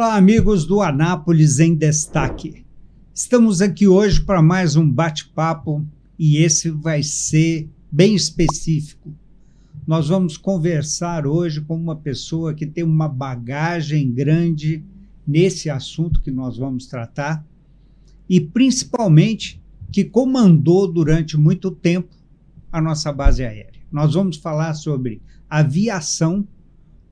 Olá, amigos do Anápolis em Destaque. Estamos aqui hoje para mais um bate-papo e esse vai ser bem específico. Nós vamos conversar hoje com uma pessoa que tem uma bagagem grande nesse assunto que nós vamos tratar e principalmente que comandou durante muito tempo a nossa base aérea. Nós vamos falar sobre aviação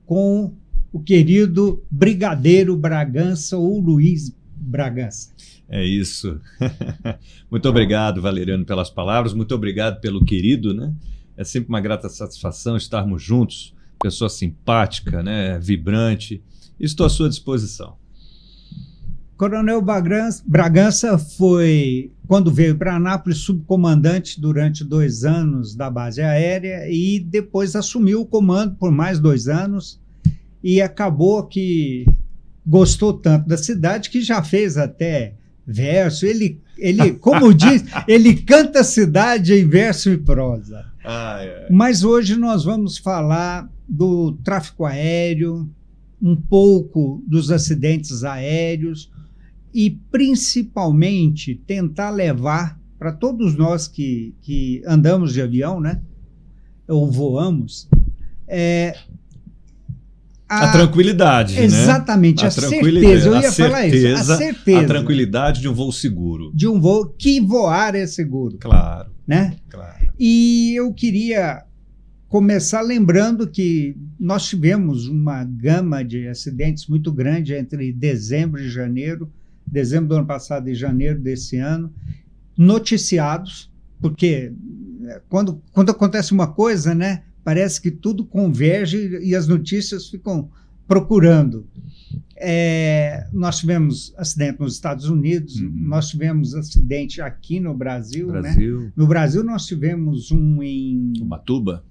com o querido Brigadeiro Bragança ou Luiz Bragança. É isso. Muito obrigado, Valeriano, pelas palavras. Muito obrigado pelo querido, né? É sempre uma grata satisfação estarmos juntos. Pessoa simpática, né? Vibrante. Estou à sua disposição. Coronel Bragança foi, quando veio para Anápolis, subcomandante durante 2 anos da base aérea e depois assumiu o comando por mais 2 anos. E acabou que gostou tanto da cidade que já fez até verso. Ele como diz, ele canta a cidade em verso e prosa. Mas hoje nós vamos falar do tráfego aéreo, um pouco dos acidentes aéreos e principalmente tentar levar para todos nós que andamos de avião, né, ou voamos, a tranquilidade, exatamente, né? A certeza, eu ia falar isso, a certeza. A tranquilidade de um voo seguro. De um voo, que voar é seguro. Claro. Né? Claro. E eu queria começar lembrando que nós tivemos uma gama de acidentes muito grande entre dezembro e janeiro, dezembro do ano passado e janeiro desse ano, noticiados, porque quando acontece uma coisa, né? Parece que tudo converge e as notícias ficam procurando. Nós tivemos acidente nos Estados Unidos, nós tivemos acidente aqui no Brasil. Né? No Brasil nós tivemos um em... Ubatuba.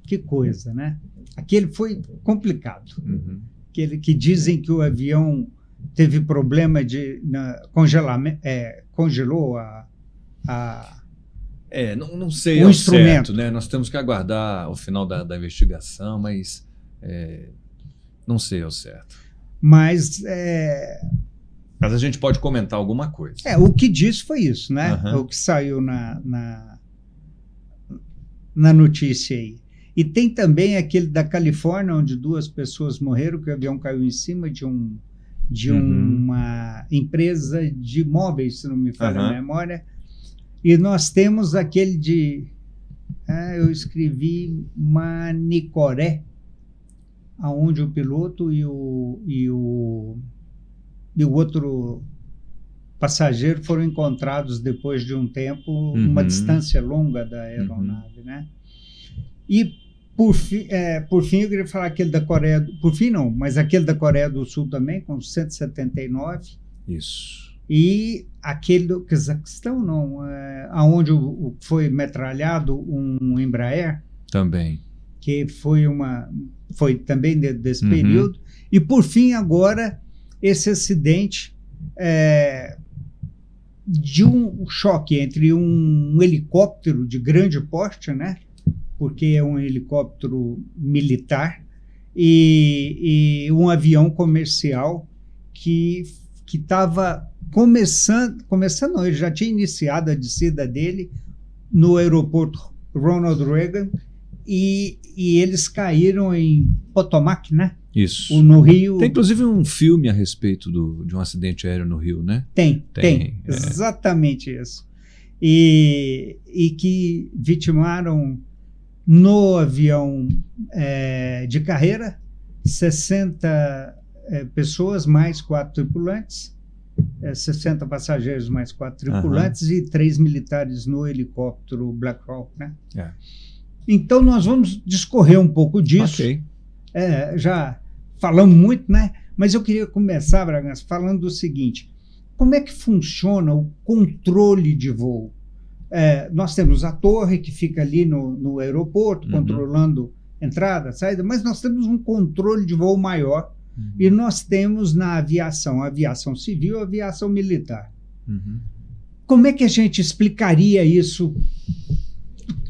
Que coisa, né? Aquele foi complicado. Aquele que dizem que o avião teve problema de congelamento, congelou não sei o ao instrumento. Certo, né? Nós temos que aguardar o final da investigação, mas não sei ao certo. Mas a gente pode comentar alguma coisa. O que disse foi isso, né? O que saiu na notícia aí. E tem também aquele da Califórnia, onde 2 pessoas morreram, que o avião caiu em cima de uma empresa de móveis, se não me falha a memória. E nós temos aquele de... eu escrevi Manicoré, onde o piloto e o outro passageiro foram encontrados depois de um tempo, uma distância longa da aeronave, né? E, por fim, eu queria falar aquele da Coreia... Por fim, não, mas aquele da Coreia do Sul também, com 179. Isso. E aquele do Cazaquistão, não, onde foi metralhado um Embraer. Também. Que foi também desse período. E, por fim, agora, esse acidente de um choque entre um helicóptero de grande porte, né? Porque é um helicóptero militar, e um avião comercial que estava começando, ele já tinha iniciado a descida dele no aeroporto Ronald Reagan, e eles caíram em Potomac, né? Isso. No Rio. Tem inclusive um filme a respeito de um acidente aéreo no Rio, né? Tem. Exatamente isso. E que vitimaram no avião de carreira 60 pessoas mais 4 tripulantes, 60 passageiros mais 4 tripulantes e 3 militares no helicóptero Black Hawk, né? Então nós vamos discorrer um pouco disso. Ok. Já falamos muito, né? Mas eu queria começar, Bragança, falando do seguinte: como é que funciona o controle de voo? Nós temos a torre que fica ali no aeroporto, controlando entrada, saída, mas nós temos um controle de voo maior. E nós temos na aviação, a aviação civil, a aviação militar. Como é que a gente explicaria isso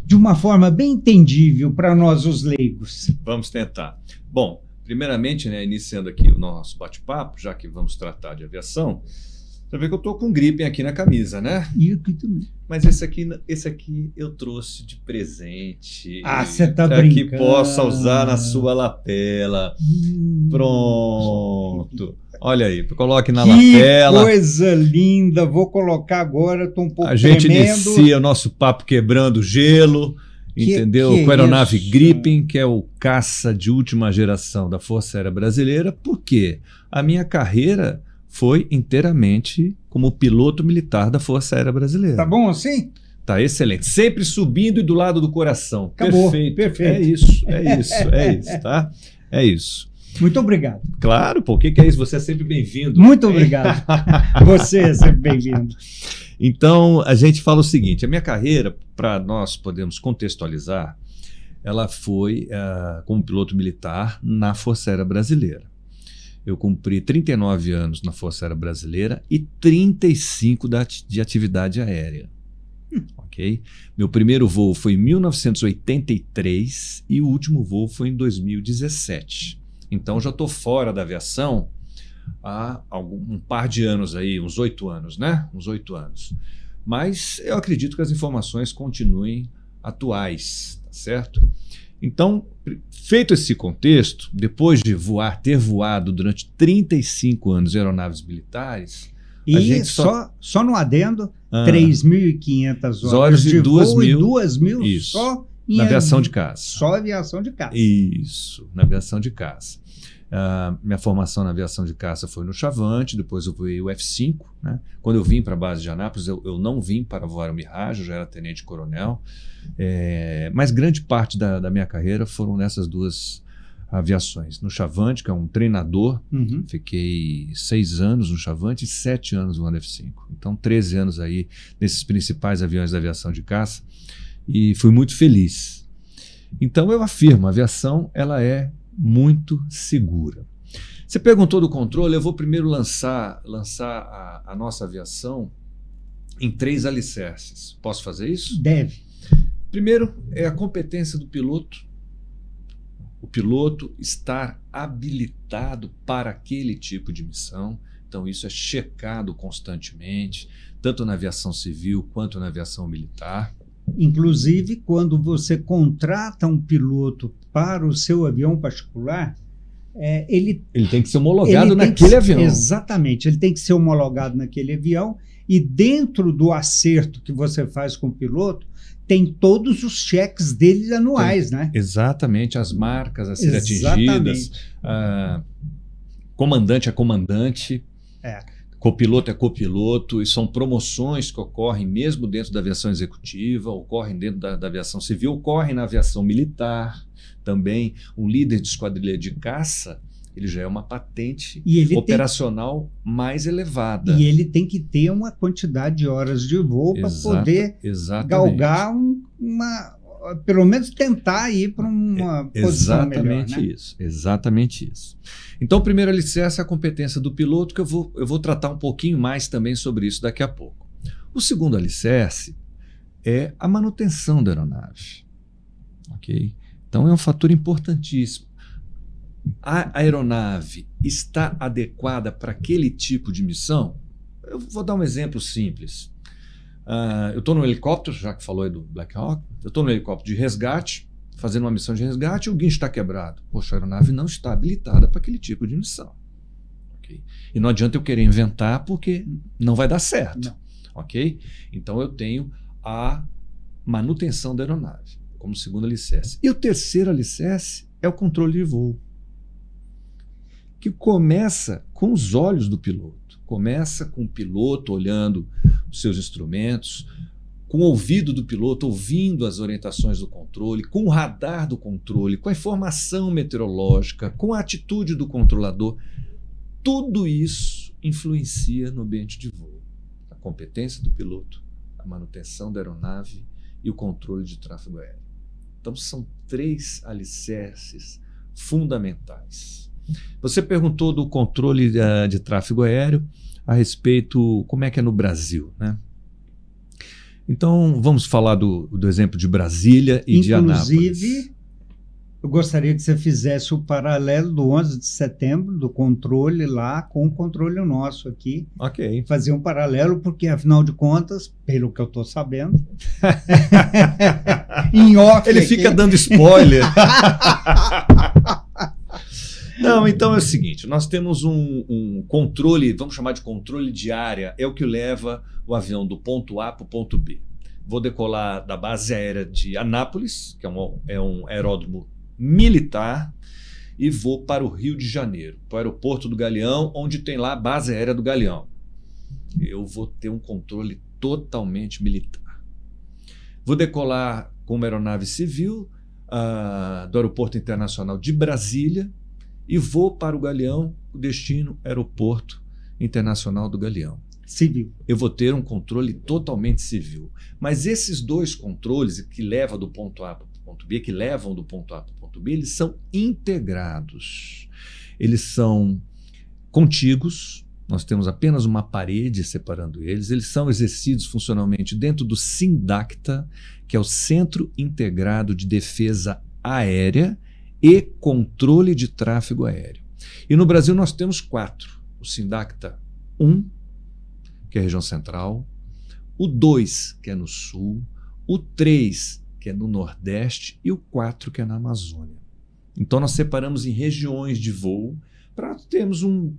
de uma forma bem entendível para nós, os leigos? Vamos tentar. Bom, primeiramente, né, iniciando aqui o nosso bate-papo, já que vamos tratar de aviação, você vê que eu estou com gripe aqui na camisa, né? E aqui também. Mas esse aqui eu trouxe de presente. Ah, você tá para que brincando. possa usar na sua lapela. Pronto. Olha aí, coloque na lapela. Que coisa linda. Vou colocar agora, estou um pouco A gente tremendo. inicia o nosso papo quebrando gelo, entendeu? Que Com a aeronave isso? Gripen, que é o caça de última geração da Força Aérea Brasileira. Por quê? A minha carreira foi inteiramente como piloto militar da Força Aérea Brasileira. Tá bom assim? Tá excelente. Sempre subindo e do lado do coração. Acabou. Perfeito. Perfeito. É isso, tá? É isso. Muito obrigado. Claro, pô, o que é isso? Você é sempre bem-vindo. Muito obrigado. Você é sempre bem-vindo. Então, a gente fala o seguinte, a minha carreira, para nós podermos contextualizar, ela foi como piloto militar na Força Aérea Brasileira. Eu cumpri 39 anos na Força Aérea Brasileira e 35 de atividade aérea. Ok? Meu primeiro voo foi em 1983 e o último voo foi em 2017. Então já estou fora da aviação há um par de anos aí, uns 8 anos, né? Uns 8 anos. Mas eu acredito que as informações continuem atuais, tá certo? Então, feito esse contexto, depois de ter voado durante 35 anos em aeronaves militares, E a gente só no adendo, 3.500 horas de e 2.000, voo e 2.000 isso, só na aviação de caça. Só aviação de caça. Isso, na aviação de caça. Minha formação na aviação de caça foi no Chavante, depois eu voei o F-5. Né? Quando eu vim para a base de Anápolis, eu não vim para voar o Mirage, eu já era tenente-coronel. Mas grande parte da minha carreira foram nessas duas aviações. No Chavante, que é um treinador, fiquei 6 anos no Chavante e 7 anos no F-5. Então 13 anos aí nesses principais aviões da aviação de caça e fui muito feliz. Então eu afirmo, a aviação ela é muito segura. Você perguntou do controle, eu vou primeiro lançar a nossa aviação em 3 alicerces. Posso fazer isso? Deve. Primeiro é a competência do piloto. O piloto estar habilitado para aquele tipo de missão. Então isso é checado constantemente, tanto na aviação civil quanto na aviação militar. Inclusive, quando você contrata um piloto para o seu avião particular, ele tem que ser homologado naquele avião. Exatamente, ele tem que ser homologado naquele avião e dentro do acerto que você faz com o piloto, tem todos os cheques dele anuais, né? Exatamente, as marcas a serem atingidas, comandante a comandante. Copiloto é copiloto, e são promoções que ocorrem mesmo dentro da aviação executiva, ocorrem dentro da aviação civil, ocorrem na aviação militar também. Um líder de esquadrilha de caça, ele já é uma patente operacional mais elevada. E ele tem que ter uma quantidade de horas de voo para poder galgar pelo menos tentar ir para uma posição melhor, né? Exatamente isso. Então, o primeiro alicerce é a competência do piloto, que eu vou tratar um pouquinho mais também sobre isso daqui a pouco. O segundo alicerce é a manutenção da aeronave. Ok? Então, é um fator importantíssimo. A aeronave está adequada para aquele tipo de missão? Eu vou dar um exemplo simples. Eu estou no helicóptero, já que falou aí do Black Hawk, eu estou no helicóptero de resgate, fazendo uma missão de resgate, e o guincho está quebrado. Poxa, a aeronave não está habilitada para aquele tipo de missão. Okay? E não adianta eu querer inventar, porque não vai dar certo. Não. Ok? Então eu tenho a manutenção da aeronave como segundo alicerce. E o terceiro alicerce é o controle de voo, que começa com os olhos do piloto. Começa com o piloto olhando os seus instrumentos, com o ouvido do piloto ouvindo as orientações do controle, com o radar do controle, com a informação meteorológica, com a atitude do controlador. Tudo isso influencia no ambiente de voo. A competência do piloto, a manutenção da aeronave e o controle de tráfego aéreo. Então são 3 alicerces fundamentais. Você perguntou do controle de tráfego aéreo a respeito como é que é no Brasil, né? Então vamos falar do exemplo de Brasília e de Anápolis. Inclusive, Eu gostaria que você fizesse o paralelo do 11 de setembro, do controle lá, com o controle nosso aqui. Ok. Fazer um paralelo, porque, afinal de contas, pelo que eu estou sabendo, em off Ele aqui, fica dando spoiler. Não, então é o seguinte, nós temos um controle, vamos chamar de controle de área, é o que leva o avião do ponto A para o ponto B. Vou decolar da base aérea de Anápolis, que é um aeródromo militar, e vou para o Rio de Janeiro, para o aeroporto do Galeão, onde tem lá a base aérea do Galeão. Eu vou ter um controle totalmente militar. Vou decolar com uma aeronave civil do Aeroporto Internacional de Brasília e vou para o Galeão, o destino Aeroporto Internacional do Galeão. civil. Eu vou ter um controle totalmente civil. Mas esses dois controles que levam do ponto A para o ponto B, eles são integrados. Eles são contíguos, nós temos apenas uma parede separando eles. Eles são exercidos funcionalmente dentro do SINDACTA, que é o Centro Integrado de Defesa Aérea e Controle de Tráfego Aéreo. E no Brasil nós temos 4. O SINDACTA 1, que é a região central, o 2, que é no sul, o 3, que é no nordeste, e o 4, que é na Amazônia. Então nós separamos em regiões de voo para termos uma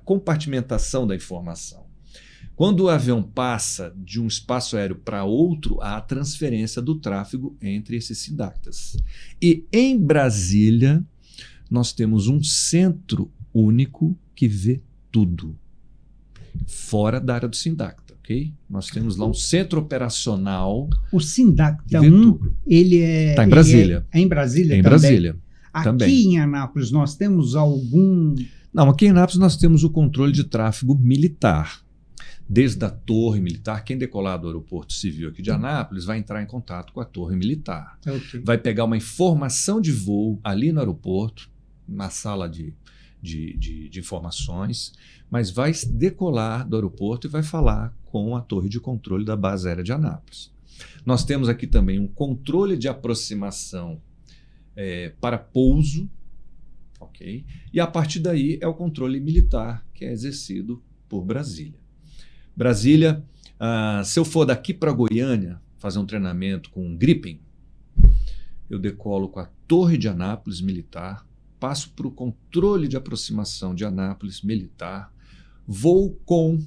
compartimentação da informação. Quando o avião passa de um espaço aéreo para outro, há a transferência do tráfego entre esses SINDACTAs. E em Brasília, nós temos um centro único que vê tudo, fora da área do SINDACTA, ok? Nós temos lá um centro operacional. O SINDACTA 1, tudo. ele é... Está em Brasília. É em Brasília em também? Brasília. Aqui também. Em Anápolis nós temos algum... Não, aqui em Anápolis nós temos o controle de tráfego militar. Desde a torre militar, quem decolar do aeroporto civil aqui de Anápolis vai entrar em contato com a torre militar. Okay. Vai pegar uma informação de voo ali no aeroporto, na sala de informações, mas vai decolar do aeroporto e vai falar com a torre de controle da base aérea de Anápolis. Nós temos aqui também um controle de aproximação para pouso, ok? E a partir daí é o controle militar que é exercido por Brasília. Brasília, se eu for daqui para Goiânia fazer um treinamento com um Gripen, eu decolo com a torre de Anápolis militar, passo para o controle de aproximação de Anápolis militar, vou com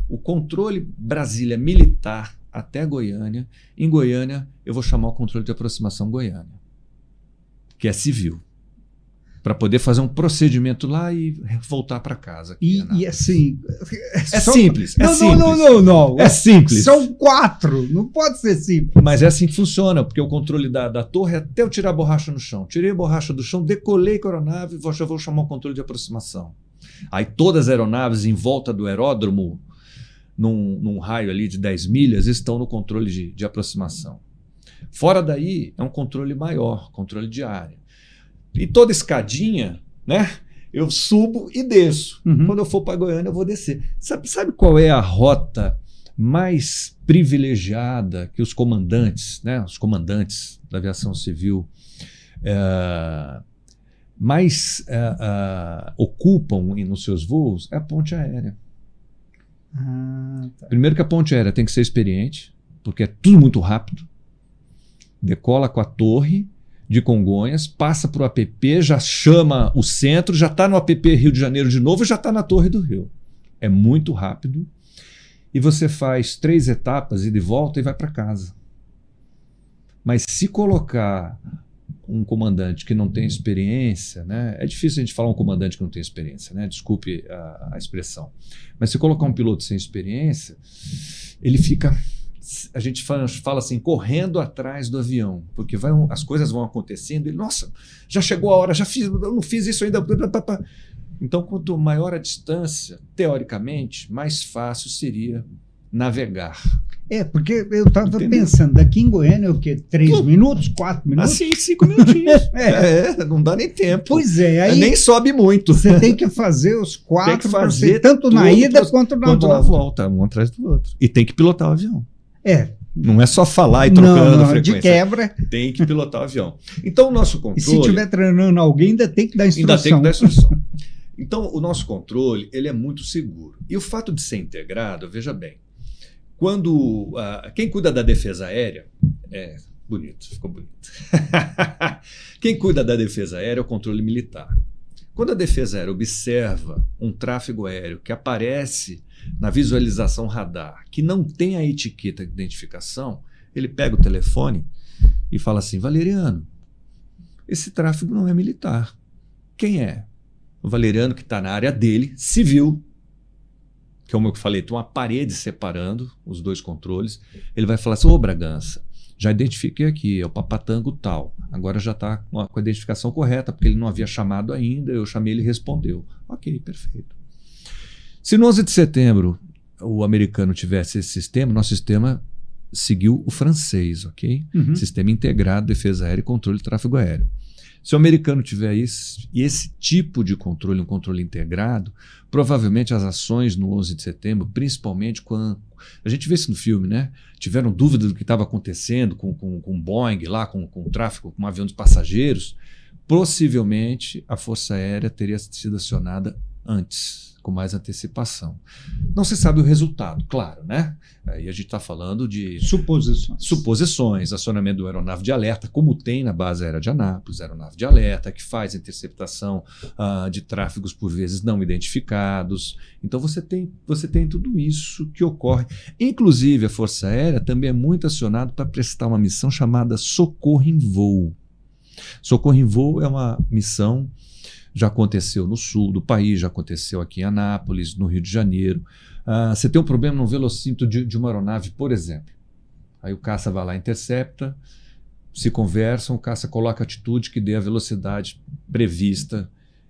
o controle Brasília militar até Goiânia. Em Goiânia, eu vou chamar o controle de aproximação Goiânia, que é civil, para poder fazer um procedimento lá e voltar para casa. E assim... É simples. Não. É simples. São 4, não pode ser simples. Mas é assim que funciona, porque o controle da torre é até eu tirar a borracha no chão. Tirei a borracha do chão, decolei com a aeronave, já vou chamar o controle de aproximação. Aí todas as aeronaves em volta do aeródromo, num raio ali de 10 milhas, estão no controle de aproximação. Fora daí é um controle maior, controle de área. E toda escadinha, né? Eu subo e desço. Uhum. Quando eu for para Goiânia, eu vou descer. Sabe qual é a rota mais privilegiada que os comandantes, né? Os comandantes da aviação civil mais ocupam nos seus voos? É a ponte aérea. Tá. Primeiro que a ponte aérea tem que ser experiente, porque é tudo muito rápido. Decola com a torre de Congonhas, passa para o APP, já chama o centro, já está no APP Rio de Janeiro de novo e já está na Torre do Rio. É muito rápido. E você faz 3 etapas, ida e volta, e vai para casa. Mas se colocar um comandante que não tem experiência, né? É difícil a gente falar um comandante que não tem experiência, né? Desculpe a expressão. Mas se colocar um piloto sem experiência, ele fica... A gente fala assim, correndo atrás do avião, porque as coisas vão acontecendo e, nossa, já chegou a hora, eu não fiz isso ainda. Então, quanto maior a distância, teoricamente, mais fácil seria navegar. Porque eu estava pensando, daqui em Goiânia, o quê? 3 minutos, 4 minutos? Assim, 5 minutinhos. Não dá nem tempo. Pois é. Aí nem sobe muito. Você tem que fazer os 4, tem que fazer tanto na ida quanto na volta. Um atrás do outro. E tem que pilotar o avião. Não é só falar e trocando não, frequência. De quebra. Tem que pilotar o avião. Então, o nosso controle... E se estiver treinando alguém, ainda tem que dar instrução. Ainda tem que dar instrução. Então, o nosso controle ele é muito seguro. E o fato de ser integrado, veja bem, quando quem cuida da defesa aérea... Bonito, ficou bonito. Quem cuida da defesa aérea é o controle militar. Quando a defesa aérea observa um tráfego aéreo que aparece na visualização radar, que não tem a etiqueta de identificação, ele pega o telefone e fala assim: Valeriano, esse tráfego não é militar. Quem é? O Valeriano, que está na área dele, civil, que é como eu falei, tem uma parede separando os dois controles. Ele vai falar assim: ô Bragança, já identifiquei aqui, é o Papatango tal. Agora já está com a identificação correta, porque ele não havia chamado ainda, eu chamei, ele respondeu. Ok, perfeito. Se no 11 de setembro o americano tivesse esse sistema, nosso sistema seguiu o francês, ok? Uhum. Sistema integrado, defesa aérea e controle de tráfego aéreo. Se o americano tiver esse tipo de controle, um controle integrado, provavelmente as ações no 11 de setembro, principalmente quando... A gente vê isso no filme, né? Tiveram dúvida do que estava acontecendo com o Boeing lá, com o tráfego, com um avião de passageiros. Possivelmente a Força Aérea teria sido acionada antes, com mais antecipação. Não se sabe o resultado, claro, né? Aí a gente está falando de... Suposições, acionamento do aeronave de alerta, como tem na base aérea de Anápolis, aeronave de alerta, que faz interceptação de tráfegos por vezes não identificados. Então você tem tudo isso que ocorre. Inclusive a Força Aérea também é muito acionada para prestar uma missão chamada Socorro em Voo. Socorro em Voo é uma missão... Já aconteceu no sul do país, já aconteceu aqui em Anápolis, no Rio de Janeiro. Você tem um problema no velocímetro de uma aeronave, por exemplo. Aí o caça vai lá, intercepta, se conversam, o caça coloca a atitude que dê a velocidade prevista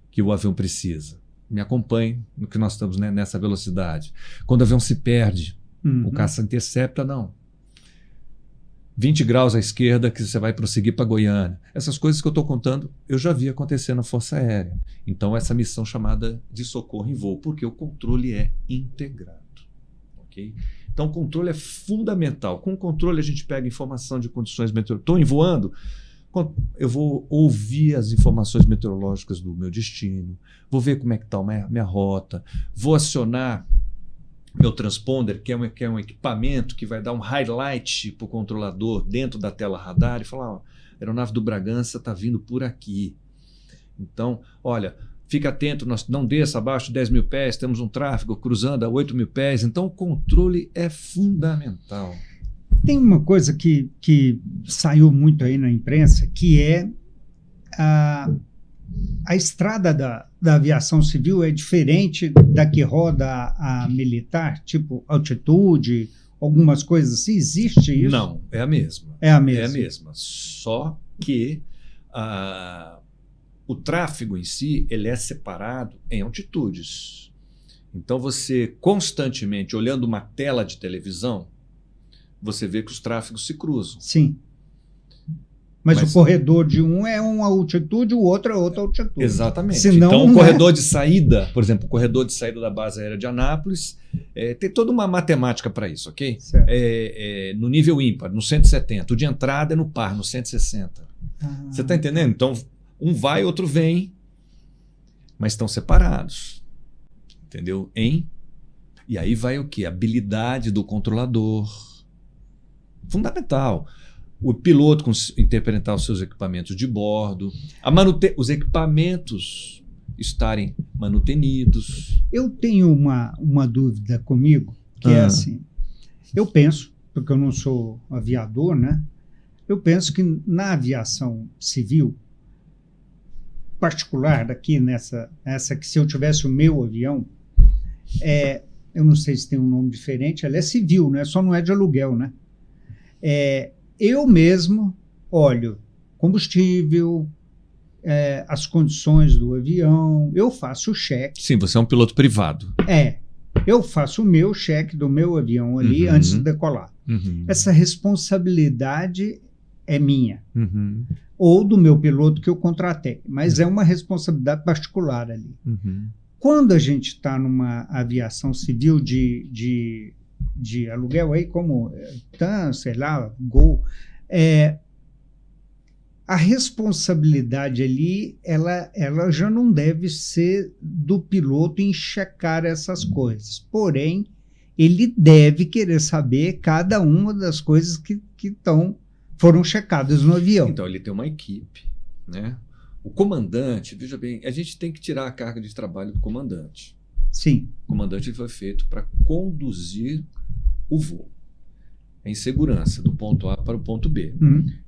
que o avião precisa. Me acompanhe no que nós estamos, né, nessa velocidade. Quando o avião se perde, o caça intercepta, não. 20 graus à esquerda que você vai prosseguir para Goiânia. Essas coisas que eu estou contando, eu já vi acontecer na Força Aérea. Então, essa missão chamada de socorro em voo, porque o controle é integrado. Okay? Então, o controle é fundamental. Com o controle, a gente pega informação de condições meteorológicas. Estou voando, eu vou ouvir as informações meteorológicas do meu destino, vou ver como é que está a minha rota, vou acionar meu transponder, que é um equipamento que vai dar um highlight para o controlador dentro da tela radar e falar: ó, a aeronave do Bragança está vindo por aqui. Então, olha, fica atento, não desça abaixo de 10 mil pés, temos um tráfego cruzando a 8 mil pés. Então, o controle é fundamental. Tem uma coisa que saiu muito aí na imprensa, que é a estrada da aviação civil é diferente da que roda a militar, tipo altitude, algumas coisas assim? Existe isso? Não, é a mesma. É a mesma. É a mesma. Só que o tráfego em si ele é separado em altitudes. Então você constantemente, olhando uma tela de televisão, você vê que os tráfegos se cruzam. Sim. Mas o corredor de um é uma altitude, o outro é outra altitude. Exatamente. Senão, então, o corredor de saída, por exemplo, o corredor de saída da base aérea de Anápolis, tem toda uma matemática para isso, ok? No nível ímpar, no 170. O de entrada é no par, no 160. Você está entendendo? Então, um vai, outro vem, mas estão separados. Entendeu? E aí vai o quê? A habilidade do controlador. Fundamental. O piloto interpretar os seus equipamentos de bordo, os equipamentos estarem manutenidos. Eu tenho uma dúvida comigo, que é assim, eu penso, porque eu não sou aviador, né? Eu penso que na aviação civil, particular daqui, essa que se eu tivesse o meu avião, eu não sei se tem um nome diferente, ela é civil, né? Só não é de aluguel, né? Eu mesmo olho combustível, as condições do avião, eu faço o cheque. Sim, você é um piloto privado. Eu faço o meu cheque do meu avião ali antes de decolar. Essa responsabilidade é minha. Ou do meu piloto que eu contratei, mas é uma responsabilidade particular ali. Quando a gente está numa aviação civil de de aluguel, aí como TAM, sei lá, Gol, a responsabilidade ali, ela já não deve ser do piloto em checar essas coisas. Porém, ele deve querer saber cada uma das coisas que foram checadas no avião. Então, ele tem uma equipe, né? O comandante, veja bem, a gente tem que tirar a carga de trabalho do comandante. Sim. O comandante foi feito para conduzir o voo em segurança, do ponto A para o ponto B.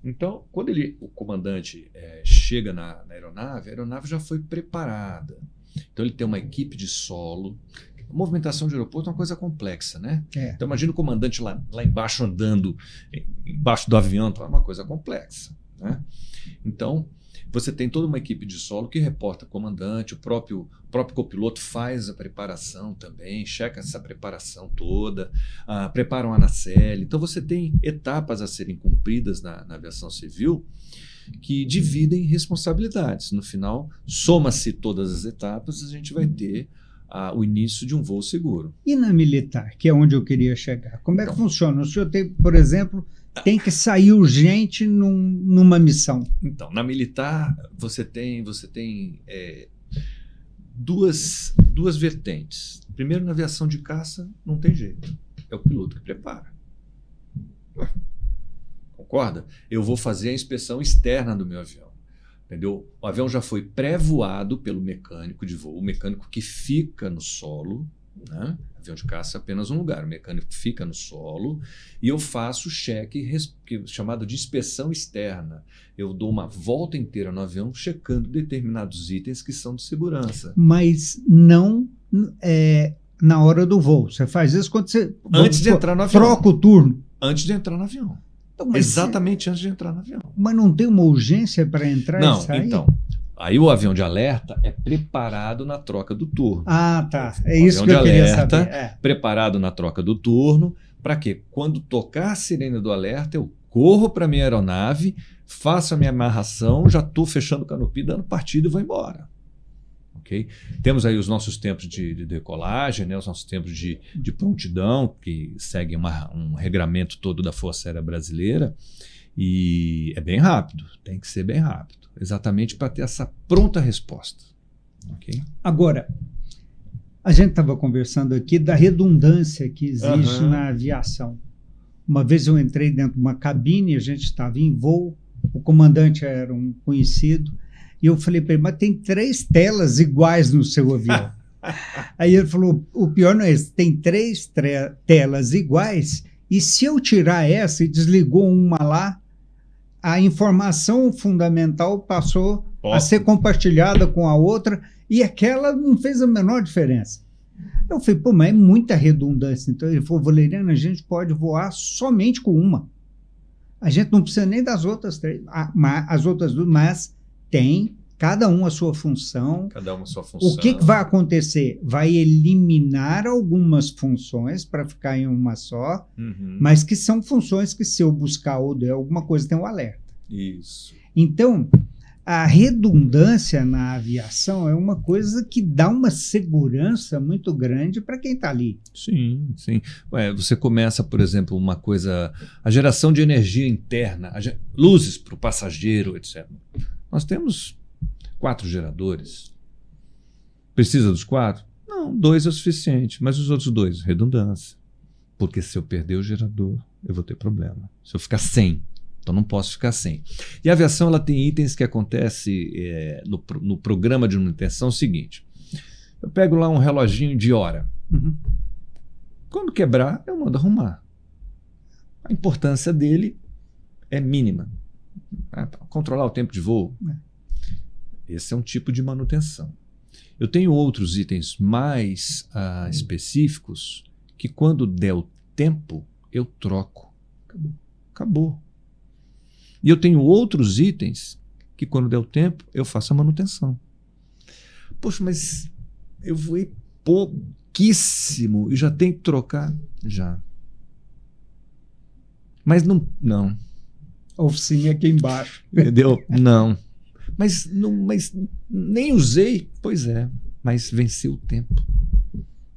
Então, quando o comandante chega na aeronave, a aeronave já foi preparada. Então, ele tem uma equipe de solo. A movimentação de aeroporto é uma coisa complexa, né? Então, imagina o comandante lá embaixo andando, embaixo do avião, é uma coisa complexa, né? Então, você tem toda uma equipe de solo que reporta ao comandante, o próprio copiloto faz a preparação também, checa essa preparação toda, preparam a nacelle. Então, você tem etapas a serem cumpridas na aviação civil que dividem responsabilidades. No final, soma-se todas as etapas, a gente vai ter o início de um voo seguro. E na militar, que é onde eu queria chegar? Como é que funciona? O senhor tem, por exemplo, tem que sair urgente numa missão. Então, na militar, você tem duas vertentes. Primeiro, na aviação de caça, não tem jeito. É o piloto que prepara. Concorda? Eu vou fazer a inspeção externa do meu avião. Entendeu? O avião já foi pré-voado pelo mecânico de voo, o mecânico que fica no solo, né? Avião de caça é apenas um lugar, o mecânico fica no solo e eu faço o cheque chamado de inspeção externa. Eu dou uma volta inteira no avião checando determinados itens que são de segurança. Mas não na hora do voo. Você faz isso quando você... Antes de entrar no avião. Troca o turno. Antes de entrar no avião. Então, exatamente antes de entrar no avião. Mas não tem uma urgência para entrar e sair? Não, então... Aí o avião de alerta é preparado na troca do turno. Ah, tá. É isso que eu queria saber. Preparado na troca do turno, para quê? Quando tocar a sirene do alerta, eu corro para minha aeronave, faço a minha amarração, já estou fechando o canopy, dando partida e vou embora. Okay? Temos aí os nossos tempos de decolagem, né? Os nossos tempos de prontidão, que seguem um regramento todo da Força Aérea Brasileira, e é bem rápido, tem que ser bem rápido. Exatamente para ter essa pronta resposta. Okay? Agora, a gente estava conversando aqui da redundância que existe na aviação. Uma vez eu entrei dentro de uma cabine, a gente estava em voo, o comandante era um conhecido, e eu falei para ele, mas tem 3 telas iguais no seu avião. Aí ele falou, o pior não é isso, tem 3 telas iguais, e se eu tirar essa e desligou uma lá, a informação fundamental passou a ser compartilhada com a outra e aquela não fez a menor diferença. Eu falei, pô, mas é muita redundância. Então ele falou, Valeriano, a gente pode voar somente com uma. A gente não precisa nem das outras 3, as outras 2, mas tem cada uma a sua função. Cada uma a sua função. O que vai acontecer? Vai eliminar algumas funções para ficar em uma só, mas que são funções que se eu buscar ou der alguma coisa tem um alerta. Isso. Então, a redundância na aviação é uma coisa que dá uma segurança muito grande para quem está ali. Sim, sim. Você começa, por exemplo, uma coisa, a geração de energia interna, luzes para o passageiro, etc. Nós temos 4 geradores. Precisa dos 4? Não, 2 é o suficiente. Mas os outros 2, redundância. Porque se eu perder o gerador, eu vou ter problema. Se eu ficar sem, então não posso ficar sem. E a aviação ela tem itens que acontecem no programa de manutenção o seguinte. Eu pego lá um reloginho de hora. Quando quebrar, eu mando arrumar. A importância dele é mínima. Controlar o tempo de voo. Esse é um tipo de manutenção. Eu tenho outros itens mais específicos que quando der o tempo, eu troco. Acabou. E eu tenho outros itens que quando der o tempo, eu faço a manutenção. Poxa, mas eu voei pouquíssimo e já tem que trocar? Já. Mas não. A oficina aqui embaixo. Entendeu? Não. Mas nem usei. Pois é, mas venceu o tempo.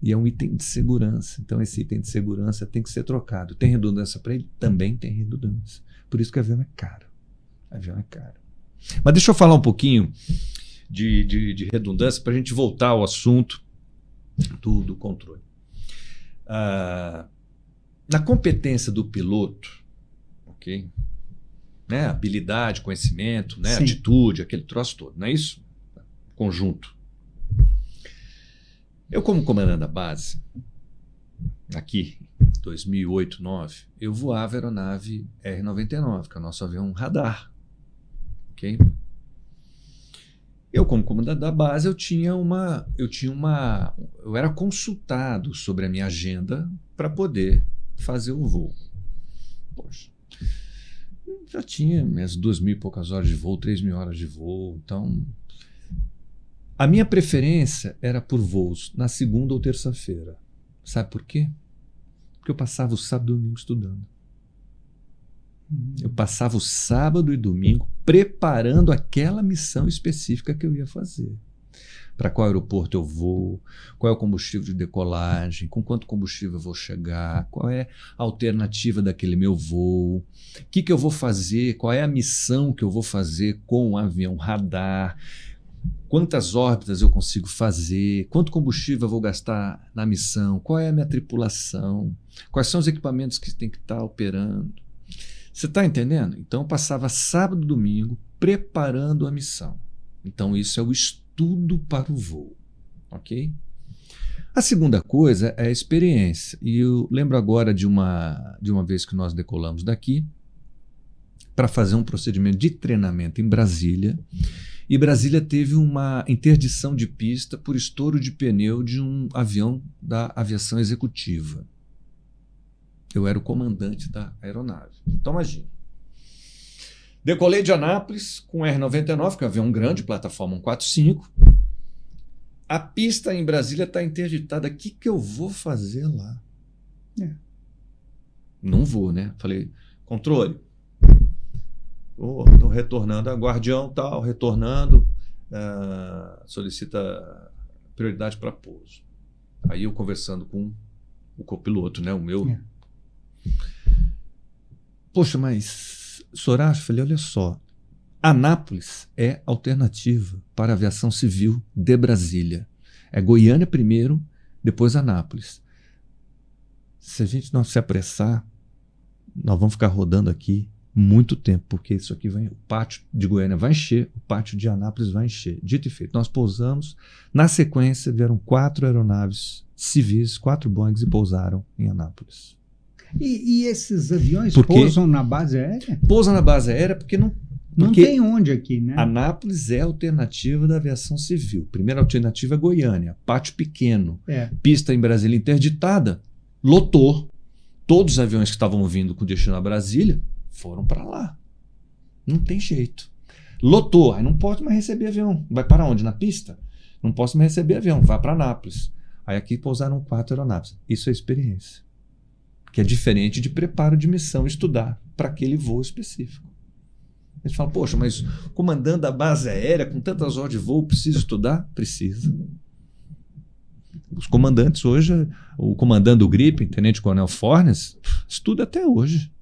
E é um item de segurança. Então, esse item de segurança tem que ser trocado. Tem redundância para ele? Também tem redundância. Por isso que o avião é caro. Avião é caro. Mas deixa eu falar um pouquinho de redundância para a gente voltar ao assunto do controle. Na competência do piloto, ok? Né? Habilidade, conhecimento, né? Atitude, aquele troço todo, não é isso? Conjunto. Eu, como comandante da base, aqui, 2008, 2009, eu voava a aeronave R-99, que é o nosso avião radar. Ok? Eu, como comandante da base, eu era consultado sobre a minha agenda para poder fazer o voo. Poxa, já tinha minhas 2.000 e poucas horas de voo, 3.000 horas de voo, então a minha preferência era por voos na segunda ou terça-feira. Sabe por quê? Porque eu passava o sábado e domingo estudando. Eu passava o sábado e domingo preparando aquela missão específica que eu ia fazer. Para qual aeroporto eu vou, qual é o combustível de decolagem, com quanto combustível eu vou chegar, qual é a alternativa daquele meu voo, o que eu vou fazer, qual é a missão que eu vou fazer com o avião radar, quantas órbitas eu consigo fazer, quanto combustível eu vou gastar na missão, qual é a minha tripulação, quais são os equipamentos que tem que estar operando. Você está entendendo? Então eu passava sábado e domingo preparando a missão. Então isso é o estudo para o voo, ok? A segunda coisa é a experiência. E eu lembro agora de uma vez que nós decolamos daqui para fazer um procedimento de treinamento em Brasília. E Brasília teve uma interdição de pista por estouro de pneu de um avião da aviação executiva. Eu era o comandante da aeronave. Então, imagina. Decolei de Anápolis com o R-99, que é um avião grande, plataforma 145. A pista em Brasília está interditada. O que eu vou fazer lá? Não vou, né? Falei, controle. Estou retornando, guardião tal, retornando, solicita prioridade para pouso. Aí eu conversando com o copiloto, né? O meu... Poxa, mas, Soracho, falei, olha só, Anápolis é alternativa para a aviação civil de Brasília. É Goiânia primeiro, depois Anápolis. Se a gente não se apressar, nós vamos ficar rodando aqui muito tempo, porque isso aqui o pátio de Goiânia vai encher, o pátio de Anápolis vai encher. Dito e feito, nós pousamos, na sequência vieram 4 aeronaves civis, 4 Boeings e pousaram em Anápolis. E esses aviões pousam na base aérea? Pousam na base aérea porque não tem onde aqui, né? Anápolis é a alternativa da aviação civil. Primeira alternativa é Goiânia, pátio pequeno, pista em Brasília interditada, lotou. Todos os aviões que estavam vindo com destino a Brasília foram para lá. Não tem jeito. Lotou, aí não pode mais receber avião. Vai para onde? Na pista? Não posso mais receber avião, vai para Anápolis. Aí aqui pousaram 4 aeronaves. Isso é experiência. Que é diferente de preparo de missão, estudar para aquele voo específico. A gente fala, poxa, mas comandando a base aérea, com tantas horas de voo, precisa estudar? Precisa. Os comandantes hoje, o comandante do GRIP, Tenente Coronel Fornes, estuda até hoje.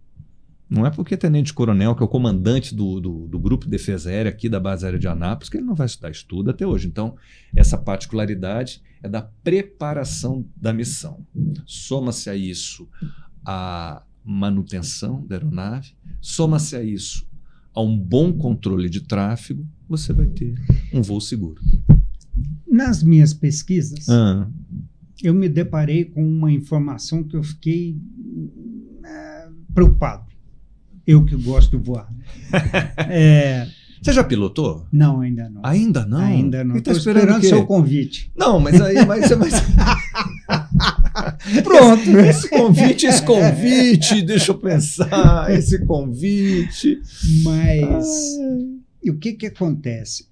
Não é porque Tenente Coronel, que é o comandante do Grupo de Defesa Aérea aqui da base aérea de Anápolis, que ele não vai estudar, estuda até hoje. Então, essa particularidade é da preparação da missão. Soma-se a isso a manutenção da aeronave, soma-se a isso a um bom controle de tráfego, você vai ter um voo seguro. Nas minhas pesquisas, eu me deparei com uma informação que eu fiquei preocupado. Eu que gosto de voar. Você já pilotou? Não, ainda não. Ainda não? Ainda não. Estou esperando o seu convite. Não, mas aí... Pronto. Esse convite, deixa eu pensar, esse convite. Mas o que acontece?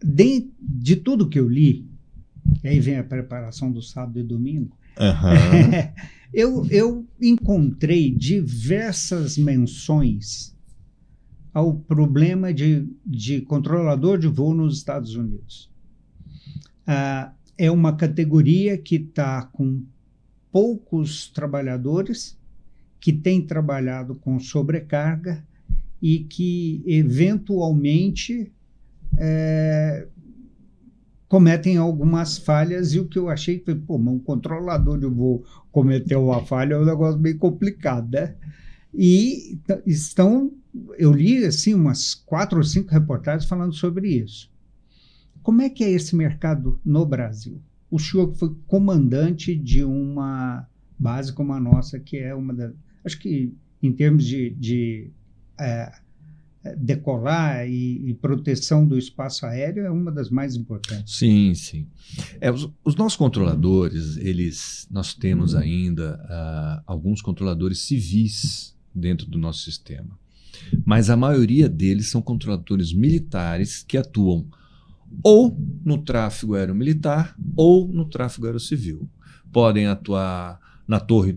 De tudo que eu li, e aí vem a preparação do sábado e domingo, eu encontrei diversas menções ao problema de controlador de voo nos Estados Unidos. é uma categoria que está com poucos trabalhadores, que tem trabalhado com sobrecarga e que, eventualmente, cometem algumas falhas. E o que eu achei foi, pô, mas um controlador de voo cometer uma falha é um negócio bem complicado, né? E eu li assim, umas 4 ou 5 reportagens falando sobre isso. Como é que é esse mercado no Brasil? O senhor foi comandante de uma base como a nossa, que é uma das... Acho que em termos de decolar e proteção do espaço aéreo, é uma das mais importantes. Sim, sim. Os nossos controladores, nós temos ainda alguns controladores civis dentro do nosso sistema. Mas a maioria deles são controladores militares que atuam ou no tráfego aeromilitar ou no tráfego aerocivil. Podem atuar na torre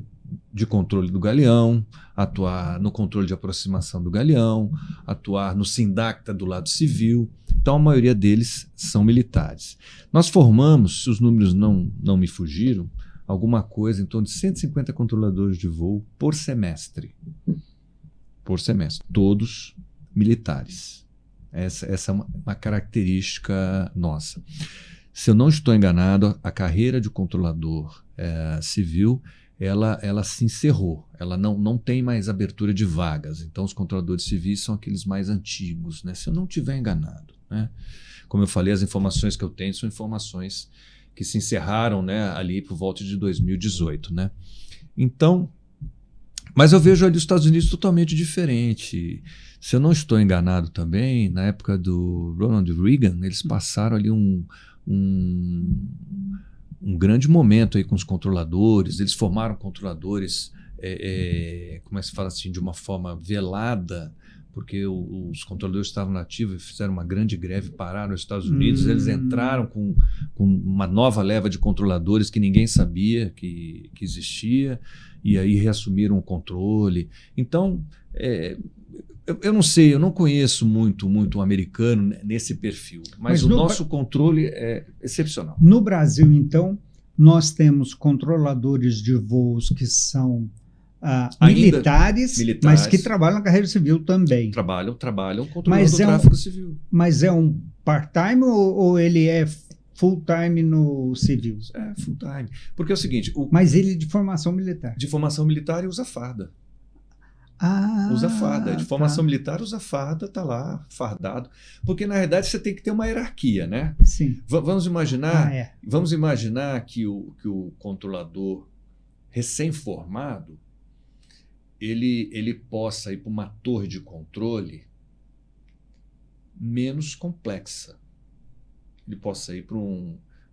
de controle do galeão, atuar no controle de aproximação do galeão, atuar no SINDACTA do lado civil. Então, a maioria deles são militares. Nós formamos, se os números não me fugiram, alguma coisa em torno de 150 controladores de voo por semestre. Por semestre. Todos militares. Essa é uma característica nossa. Se eu não estou enganado, a carreira de controlador civil, ela se encerrou. Ela não tem mais abertura de vagas. Então, os controladores civis são aqueles mais antigos, né? Se eu não estiver enganado, né? Como eu falei, as informações que eu tenho são informações que se encerraram, né, ali por volta de 2018. Né? Então, mas eu vejo ali os Estados Unidos totalmente diferente. Se eu não estou enganado também, na época do Ronald Reagan, eles passaram ali um grande momento aí com os controladores. Eles formaram controladores, como é que se fala assim, de uma forma velada, porque os controladores estavam nativos e fizeram uma grande greve, pararam nos Estados Unidos. Eles entraram com uma nova leva de controladores que ninguém sabia que existia, e aí reassumiram o controle. Então, eu não sei, eu não conheço muito um americano nesse perfil, mas o nosso controle é excepcional. No Brasil, então, nós temos controladores de voos que são militares, mas que trabalham na carreira civil também. Trabalham controlando o tráfego civil. Mas é um part-time ou ele é full-time no civil? É full-time. Porque é o seguinte... Mas ele é de formação militar. De formação militar e usa farda. Usa farda. De formação militar usa farda, está lá, fardado. Porque, na realidade, você tem que ter uma hierarquia, né? Sim. Vamos imaginar que o controlador recém-formado ele possa ir para uma torre de controle menos complexa. Ele possa ir para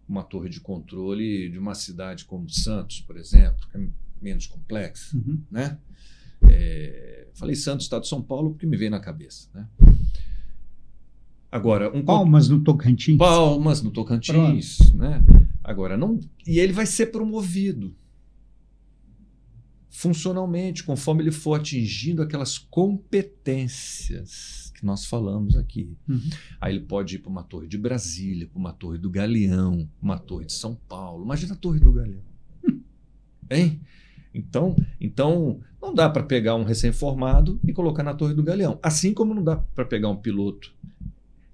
uma torre de controle de uma cidade como Santos, por exemplo, que é menos complexa, né? Falei Santos, estado de São Paulo, porque me veio na cabeça, né? Agora, Palmas no Tocantins. Palmas no Tocantins, né? Agora, e ele vai ser promovido funcionalmente, conforme ele for atingindo aquelas competências que nós falamos aqui. Aí ele pode ir para uma torre de Brasília, para uma torre do Galeão, uma torre de São Paulo. Imagina a torre do Galeão. Hein? Então, não dá para pegar um recém-formado e colocar na torre do Galeão. Assim como não dá para pegar um piloto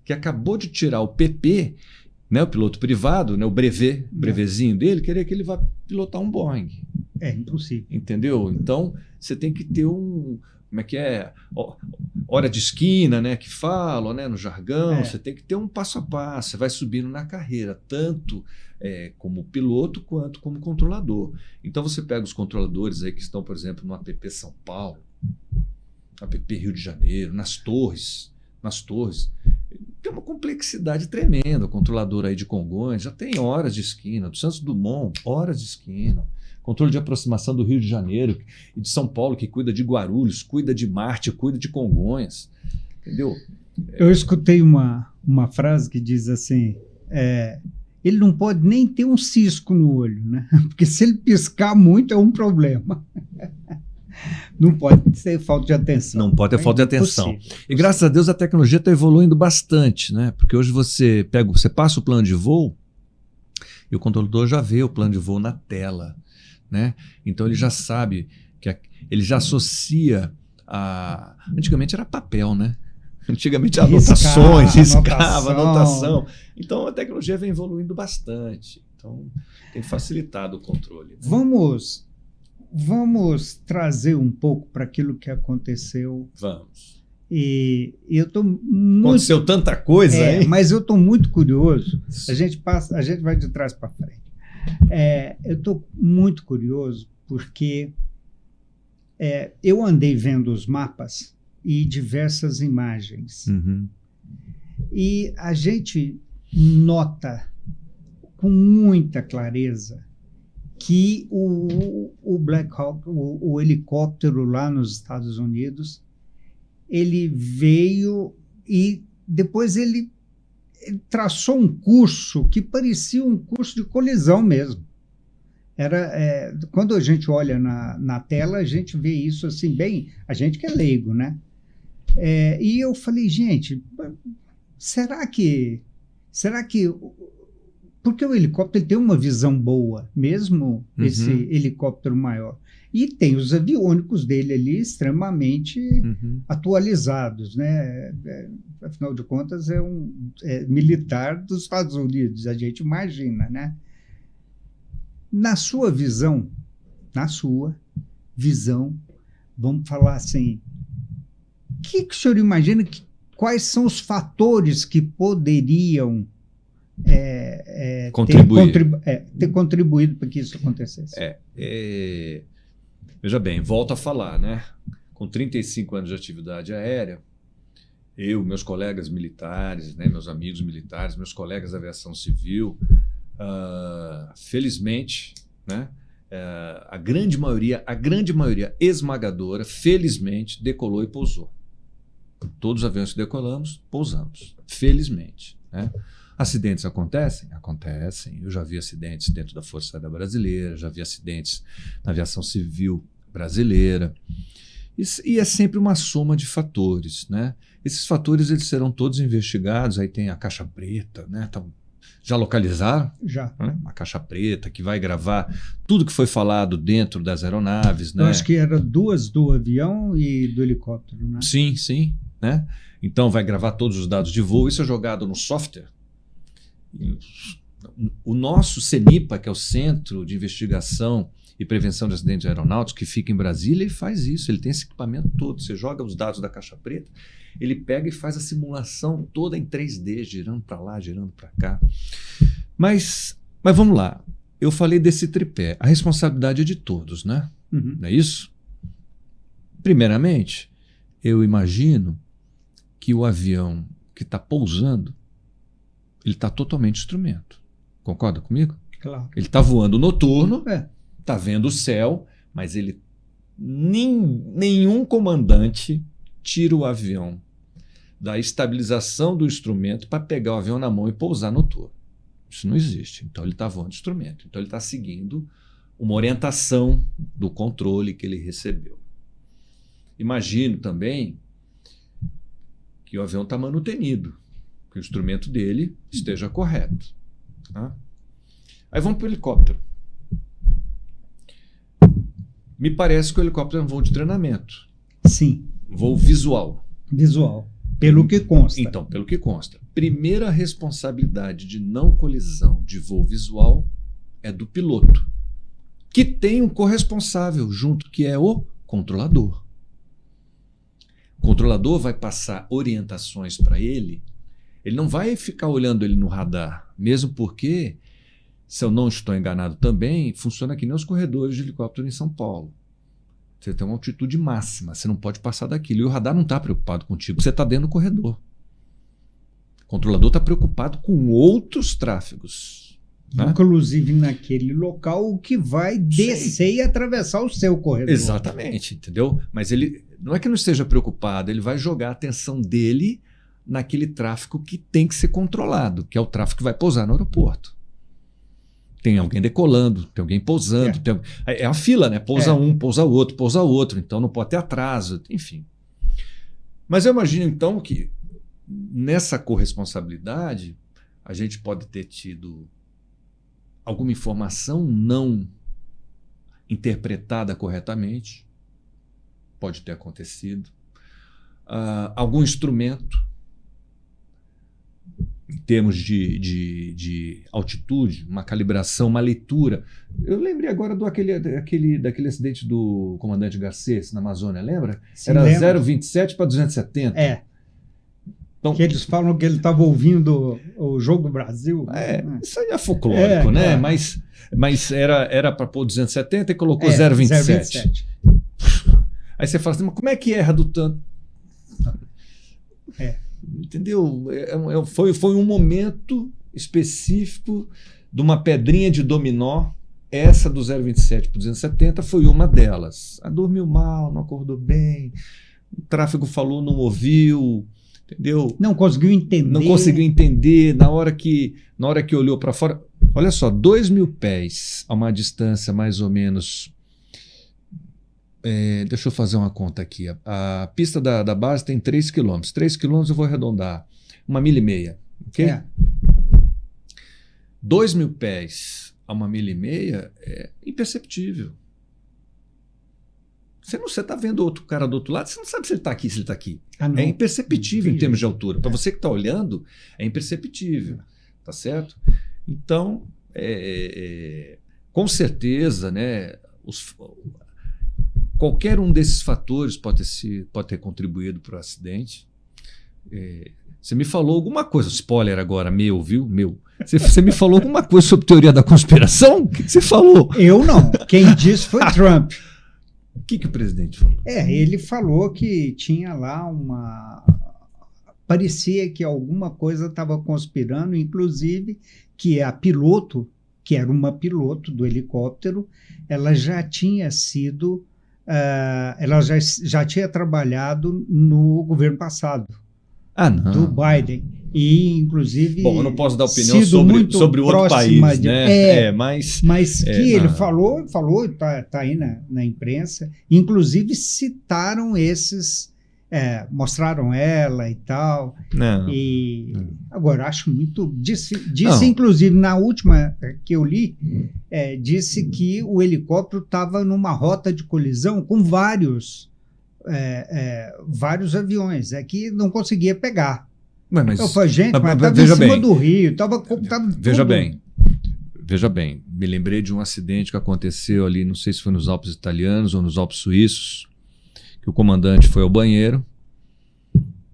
que acabou de tirar o PP, né, o piloto privado, né, o brevezinho dele, querer que ele vá pilotar um Boeing. É impossível. Entendeu? Então, você tem que ter como é que é? Hora de esquina, né, que falam, né, no jargão. Você tem que ter um passo a passo. Você vai subindo na carreira, tanto como piloto quanto como controlador. Então, você pega os controladores aí que estão, por exemplo, no APP São Paulo, APP Rio de Janeiro, nas torres. Tem uma complexidade tremenda. O controlador aí de Congonhas já tem horas de esquina, do Santos Dumont, horas de esquina. Controle de aproximação do Rio de Janeiro e de São Paulo, que cuida de Guarulhos, cuida de Marte, cuida de Congonhas. Entendeu? Eu escutei uma frase que diz assim, ele não pode nem ter um cisco no olho, né? Porque se ele piscar muito é um problema. Não pode ter falta de atenção. Não pode ter falta de atenção. E graças a Deus a tecnologia está evoluindo bastante, né? Porque hoje você passa o plano de voo E o controlador já vê o plano de voo na tela, né? Então ele já sabe, ele já associa a... Antigamente era papel, né? Antigamente anotações, riscava, anotação. Então a tecnologia vem evoluindo bastante. Então tem facilitado o controle. Né? Vamos trazer um pouco para aquilo que aconteceu. Vamos. E eu estou muito... Aconteceu tanta coisa, hein? Mas eu estou muito curioso. A gente vai de trás para frente. Eu estou muito curioso porque eu andei vendo os mapas e diversas imagens. Uhum. E a gente nota com muita clareza que o Black Hawk, o helicóptero lá nos Estados Unidos, ele veio e depois ele traçou um curso que parecia um curso de colisão mesmo. Quando a gente olha na tela, a gente vê isso assim, bem... A gente que é leigo, né? E eu falei, gente, será que... Porque o helicóptero ele tem uma visão boa, mesmo esse helicóptero maior. E tem os aviônicos dele ali extremamente atualizados, né? Afinal de contas, é militar dos Estados Unidos, a gente imagina, né? Na sua visão, vamos falar assim, o que o senhor imagina, quais são os fatores que poderiam ter contribuído para que isso acontecesse? Veja bem, volto a falar, né? Com 35 anos de atividade aérea, eu, meus colegas militares, né, meus amigos militares, meus colegas da aviação civil, felizmente, né, a grande maioria esmagadora, felizmente, decolou e pousou. Todos os aviões que decolamos, pousamos, felizmente. Né? Acidentes acontecem? Acontecem. Eu já vi acidentes dentro da Força Aérea Brasileira, já vi acidentes na aviação civil brasileira. E é sempre uma soma de fatores. Né? Esses fatores eles serão todos investigados. Aí tem a caixa preta, né? Já localizaram? Já. Né? Uma caixa preta que vai gravar tudo que foi falado dentro das aeronaves. Né? Eu acho que era duas do avião e do helicóptero, né? Sim, sim. Né? Então vai gravar todos os dados de voo. Isso é jogado no software. O nosso CENIPA, que é o Centro de Investigação e Prevenção de Acidentes Aeronáuticos, que fica em Brasília, ele faz isso. Ele tem esse equipamento todo. Você joga os dados da caixa preta, ele pega e faz a simulação toda em 3D, girando para lá, girando para cá. Mas vamos lá. Eu falei desse tripé. A responsabilidade é de todos, né? Não é isso? Primeiramente, eu imagino que o avião que está pousando, ele está totalmente instrumento. Concorda comigo? Claro. Ele está voando noturno, está vendo o céu, mas nenhum comandante tira o avião da estabilização do instrumento para pegar o avião na mão e pousar noturno. Isso não existe. Então ele está voando instrumento. Então ele está seguindo uma orientação do controle que ele recebeu. Imagino também que o avião está manutenido, que o instrumento dele esteja correto. Tá? Aí vamos para o helicóptero. Me parece que o helicóptero é um voo de treinamento. Sim. Voo visual. Visual. Pelo que consta. Então, pelo que consta. Primeira responsabilidade de não colisão de voo visual é do piloto, que tem um corresponsável junto, que é o controlador. O controlador vai passar orientações para ele. Ele não vai ficar olhando ele no radar, mesmo porque, se eu não estou enganado também, funciona que nem os corredores de helicóptero em São Paulo. Você tem uma altitude máxima, você não pode passar daquilo. E o radar não está preocupado contigo, você está dentro do corredor. O controlador está preocupado com outros tráfegos. Né? Inclusive naquele local, o que vai descer e atravessar o seu corredor. Exatamente, entendeu? Mas ele não é que não esteja preocupado, ele vai jogar a atenção dele naquele tráfego que tem que ser controlado, que é o tráfego que vai pousar no aeroporto. Tem alguém decolando, tem alguém pousando. É a fila, né? Pousa um, pousa outro. Então não pode ter atraso, enfim. Mas eu imagino, então, que nessa corresponsabilidade a gente pode ter tido alguma informação não interpretada corretamente, pode ter acontecido, algum instrumento, em termos de altitude, uma calibração, uma leitura. Eu lembrei agora daquele acidente do comandante Garcês na Amazônia, lembra? Sim, era lembro. 0,27 para 270. Então, que eles falam que ele estava ouvindo o Jogo do Brasil. Isso aí é folclórico, né? É. Mas era para pôr 270 e colocou 0,27. Aí você fala assim, mas como é que erra do tanto? Entendeu? Foi um momento específico de uma pedrinha de dominó. Essa do 0,27 para 270 foi uma delas. Dormiu mal, não acordou bem, o tráfego falou, não ouviu, entendeu? Não conseguiu entender. Não conseguiu entender. Na hora que olhou para fora. Olha só, 2.000 pés a uma distância mais ou menos. Deixa eu fazer uma conta aqui. A pista da base tem 3 km. 3 km eu vou arredondar. 1,5 milha. Ok? 2.000 pés a 1,5 milha é imperceptível. Você está vendo outro cara do outro lado, você não sabe se ele está aqui, se ele está aqui. É imperceptível em termos de altura. Para você que está olhando, é imperceptível. Tá certo? Então, com certeza, né, qualquer um desses fatores pode ter contribuído para o acidente. Você me falou alguma coisa, spoiler agora, viu? Você me falou alguma coisa sobre teoria da conspiração? O que você falou? Eu não. Quem disse foi Trump. O que o presidente falou? Ele falou que tinha lá parecia que alguma coisa estava conspirando, inclusive que a piloto, que era uma piloto do helicóptero, ela já tinha sido, ela já tinha trabalhado no governo passado, do Biden. E, inclusive, bom, eu não posso dar opinião sobre o outro país, né? Mas que ele falou, está aí na imprensa, inclusive citaram esses, mostraram ela e tal. Agora, acho muito... Disse inclusive, na última que eu li, disse que o helicóptero estava numa rota de colisão com vários aviões, que não conseguia pegar. Eu falei, gente, mas estava em cima do rio. Veja bem, me lembrei de um acidente que aconteceu ali, não sei se foi nos Alpes italianos ou nos Alpes suíços, que o comandante foi ao banheiro,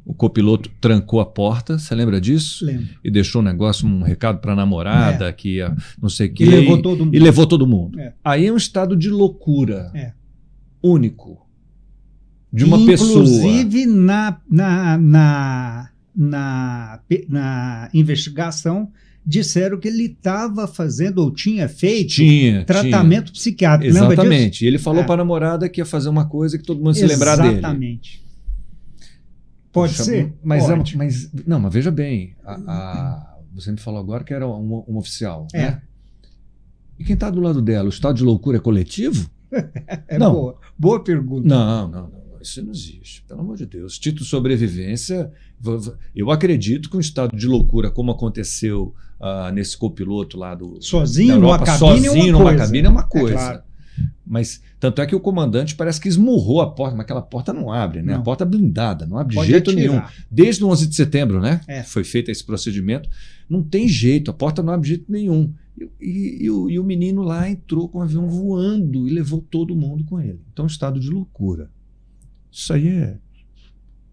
o copiloto trancou a porta, você lembra disso? Lembro. E deixou um recado para a namorada, que ia não sei o quê. E levou todo mundo. Aí é um estado de loucura único de uma pessoa. Inclusive na investigação, disseram que ele estava fazendo ou tinha feito tratamento psiquiátrico. Exatamente. E ele falou para a namorada que ia fazer uma coisa que todo mundo se lembrar dele. Exatamente. Pode ser? Mas veja bem, você me falou agora que era um oficial. Né? E quem está do lado dela? O estado de loucura é coletivo? Não. Boa pergunta. Não. Isso não existe, pelo amor de Deus. Título de sobrevivência, eu acredito que um estado de loucura, como aconteceu nesse copiloto lá sozinho da Europa, numa cabine é uma coisa. Claro. Mas tanto é que o comandante parece que esmurrou a porta, mas aquela porta não abre, né? Não. A porta é blindada, não abre de jeito nenhum. Desde o 11 de setembro, né? Foi feito esse procedimento. Não tem jeito, a porta não abre de jeito nenhum. E o menino lá entrou com o avião voando e levou todo mundo com ele. Então, estado de loucura. Isso aí é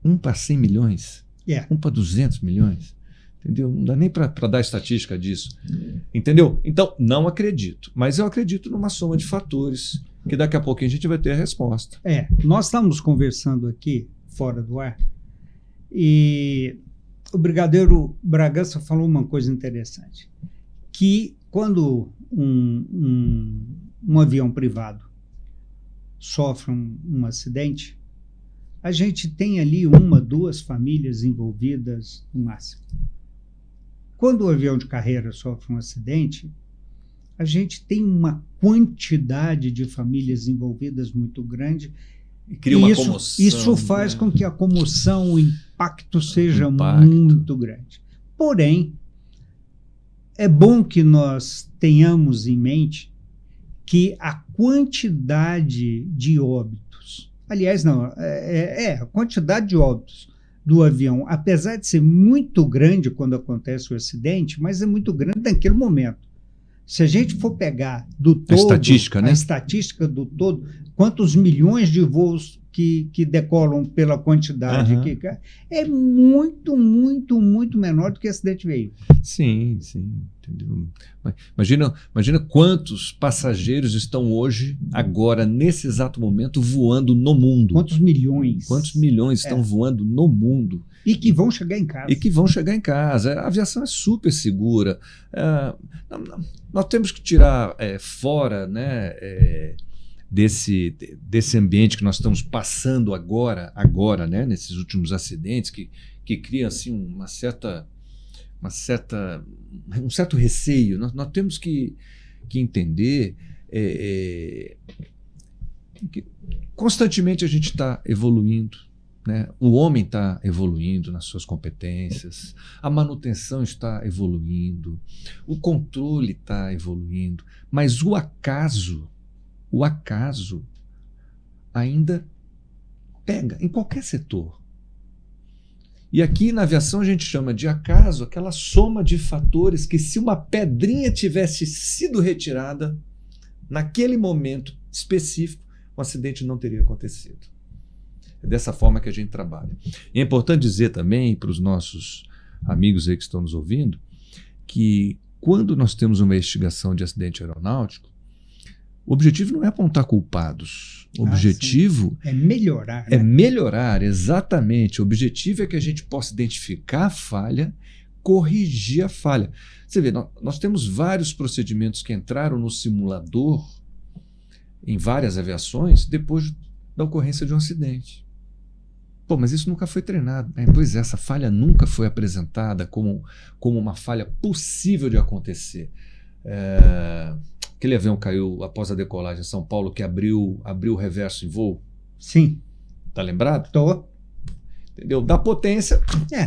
1 para 100 milhões, 1 para 200 milhões, entendeu? Não dá nem para dar estatística disso, entendeu? Então, não acredito, mas eu acredito numa soma de fatores que daqui a pouquinho a gente vai ter a resposta. Nós estamos conversando aqui, fora do ar, e o brigadeiro Bragança falou uma coisa interessante, que quando um avião privado sofre um acidente, a gente tem ali 1, 2 famílias envolvidas no máximo. Quando o avião de carreira sofre um acidente, a gente tem uma quantidade de famílias envolvidas muito grande. E cria uma comoção. Isso faz com que a comoção, o impacto seja muito grande. Porém, é bom que nós tenhamos em mente que a quantidade de óbitos, aliás, não, a quantidade de óbitos do avião, apesar de ser muito grande quando acontece o acidente, mas é muito grande naquele momento. Se a gente for pegar do todo, a estatística do todo, quantos milhões de voos que decolam pela quantidade que é muito, muito, muito menor do que acidente de veículo. Sim, entendeu? Imagina quantos passageiros estão hoje, agora, nesse exato momento, voando no mundo. Quantos milhões? Quantos milhões estão voando no mundo? E que vão chegar em casa. A aviação é super segura. Nós temos que tirar fora, né, desse ambiente que nós estamos passando agora, né, nesses últimos acidentes, que cria assim, um certo receio. Nós temos que entender que constantemente a gente está evoluindo. Né? O homem está evoluindo nas suas competências, a manutenção está evoluindo, o controle está evoluindo, mas o acaso ainda pega em qualquer setor. E aqui na aviação a gente chama de acaso aquela soma de fatores que, se uma pedrinha tivesse sido retirada, naquele momento específico, um acidente não teria acontecido. É dessa forma que a gente trabalha. E é importante dizer também para os nossos amigos aí que estão nos ouvindo que, quando nós temos uma investigação de acidente aeronáutico, o objetivo não é apontar culpados. O objetivo é melhorar. É melhorar, exatamente. O objetivo é que a gente possa identificar a falha, corrigir a falha. Você vê, nós temos vários procedimentos que entraram no simulador em várias aviações depois da ocorrência de um acidente. Pô, mas isso nunca foi treinado. Pois é, essa falha nunca foi apresentada como uma falha possível de acontecer. Aquele avião caiu após a decolagem em São Paulo, que abriu o reverso em voo? Sim. Tá lembrado? Tô. Entendeu? Da potência...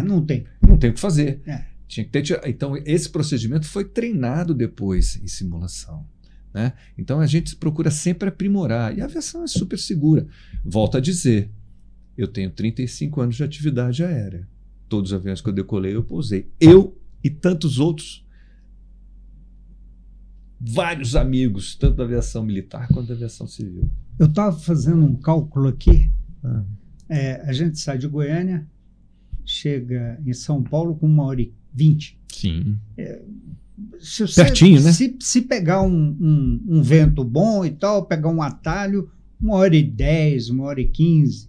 não tem. Não tem o que fazer. Tinha que ter... Então, esse procedimento foi treinado depois em simulação. Né? Então, a gente procura sempre aprimorar. E a aviação é super segura. Volto a dizer, eu tenho 35 anos de atividade aérea. Todos os aviões que eu decolei, eu pousei. Eu e tantos outros, vários amigos, tanto da aviação militar quanto da aviação civil. Eu estava fazendo um cálculo aqui. A gente sai de Goiânia, chega em São Paulo com 1h20. Sim. Pertinho, né? Se pegar um vento bom e tal, pegar um atalho, 1h10, 1h15,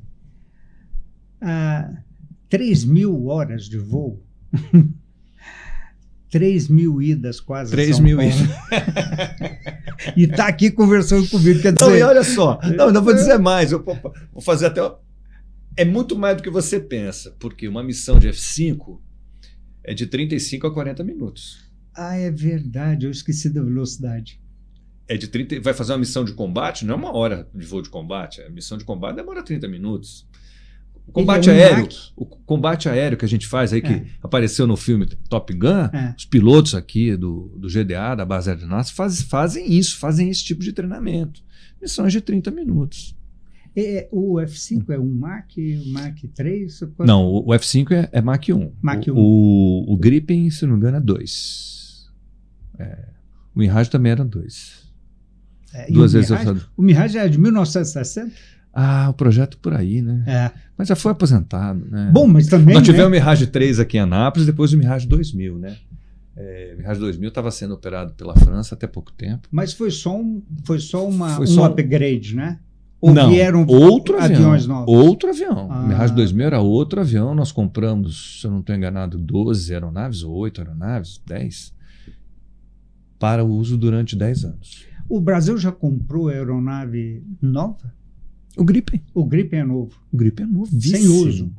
3.000 horas de voo. 3.000 idas quase. 3.000 idas. E está aqui conversando comigo. Quer dizer... Não, e olha só, não vou dizer mais, eu vou fazer até... É muito mais do que você pensa, porque uma missão de F5 é de 35 a 40 minutos. É verdade, eu esqueci da velocidade. Vai fazer uma missão de combate, não é 1 hora de voo de combate. A missão de combate demora 30 minutos. O combate aéreo que a gente faz aí, que apareceu no filme Top Gun, os pilotos aqui do GDA, da base aeronáutica, fazem esse tipo de treinamento. Missões de 30 minutos. O F5 é um Mach 3? Não, o F5 é Mach 1. Mach 1. O Gripen, se não me engano, é 2. O Mirage também era 2. Duas vezes. O Mirage é de 1960? O projeto por aí, né? Mas já foi aposentado, né? Bom, mas também... Nós tivemos o Mirage 3 aqui em Anápolis, depois o Mirage 2000, né? O Mirage 2000 estava sendo operado pela França até pouco tempo. Mas foi só um upgrade, né? Ou não, vieram outro aviões avião, novos? Outro avião. O Mirage 2000 era outro avião. Nós compramos, se eu não estou enganado, 12 aeronaves, ou 8 aeronaves, 10, para o uso durante 10 anos. O Brasil já comprou aeronave nova? O Gripen. O Gripen é novo. O Gripen é novíssimo. Sem uso.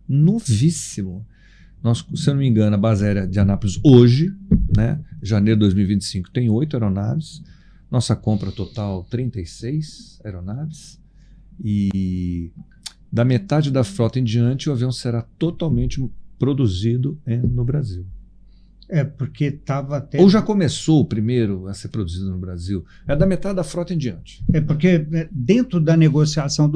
Novíssimo. Se eu não me engano, a base aérea de Anápolis hoje, né, janeiro de 2025, tem 8 aeronaves. Nossa compra total, 36 aeronaves. E da metade da frota em diante, o avião será totalmente produzido no Brasil. Porque estava até... Ou já começou o primeiro a ser produzido no Brasil? É da metade da frota em diante. Porque dentro da negociação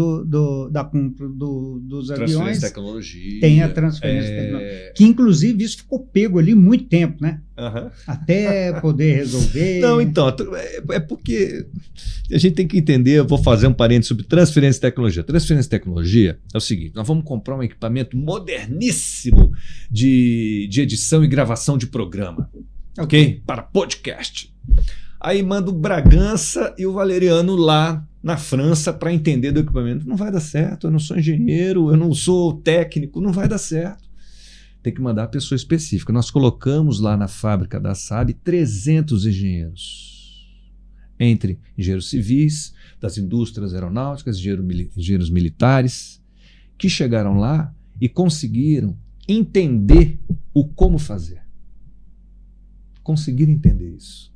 da compra dos aviões... De tecnologia. Tem a transferência de tecnologia. Que, inclusive, isso ficou pego ali muito tempo, né? Uhum. Até poder resolver. Não, então, é porque a gente tem que entender, eu vou fazer um parênteses sobre transferência de tecnologia. Transferência de tecnologia é o seguinte, nós vamos comprar um equipamento moderníssimo de edição e gravação de programa, ok? Para podcast. Aí manda o Bragança e o Valeriano lá na França para entender do equipamento. Não vai dar certo, eu não sou engenheiro, eu não sou técnico, não vai dar certo. Tem que mandar a pessoa específica. Nós colocamos lá na fábrica da SAB 300 engenheiros, entre engenheiros civis, das indústrias aeronáuticas, engenheiros militares, que chegaram lá e conseguiram entender o como fazer. Conseguiram entender isso.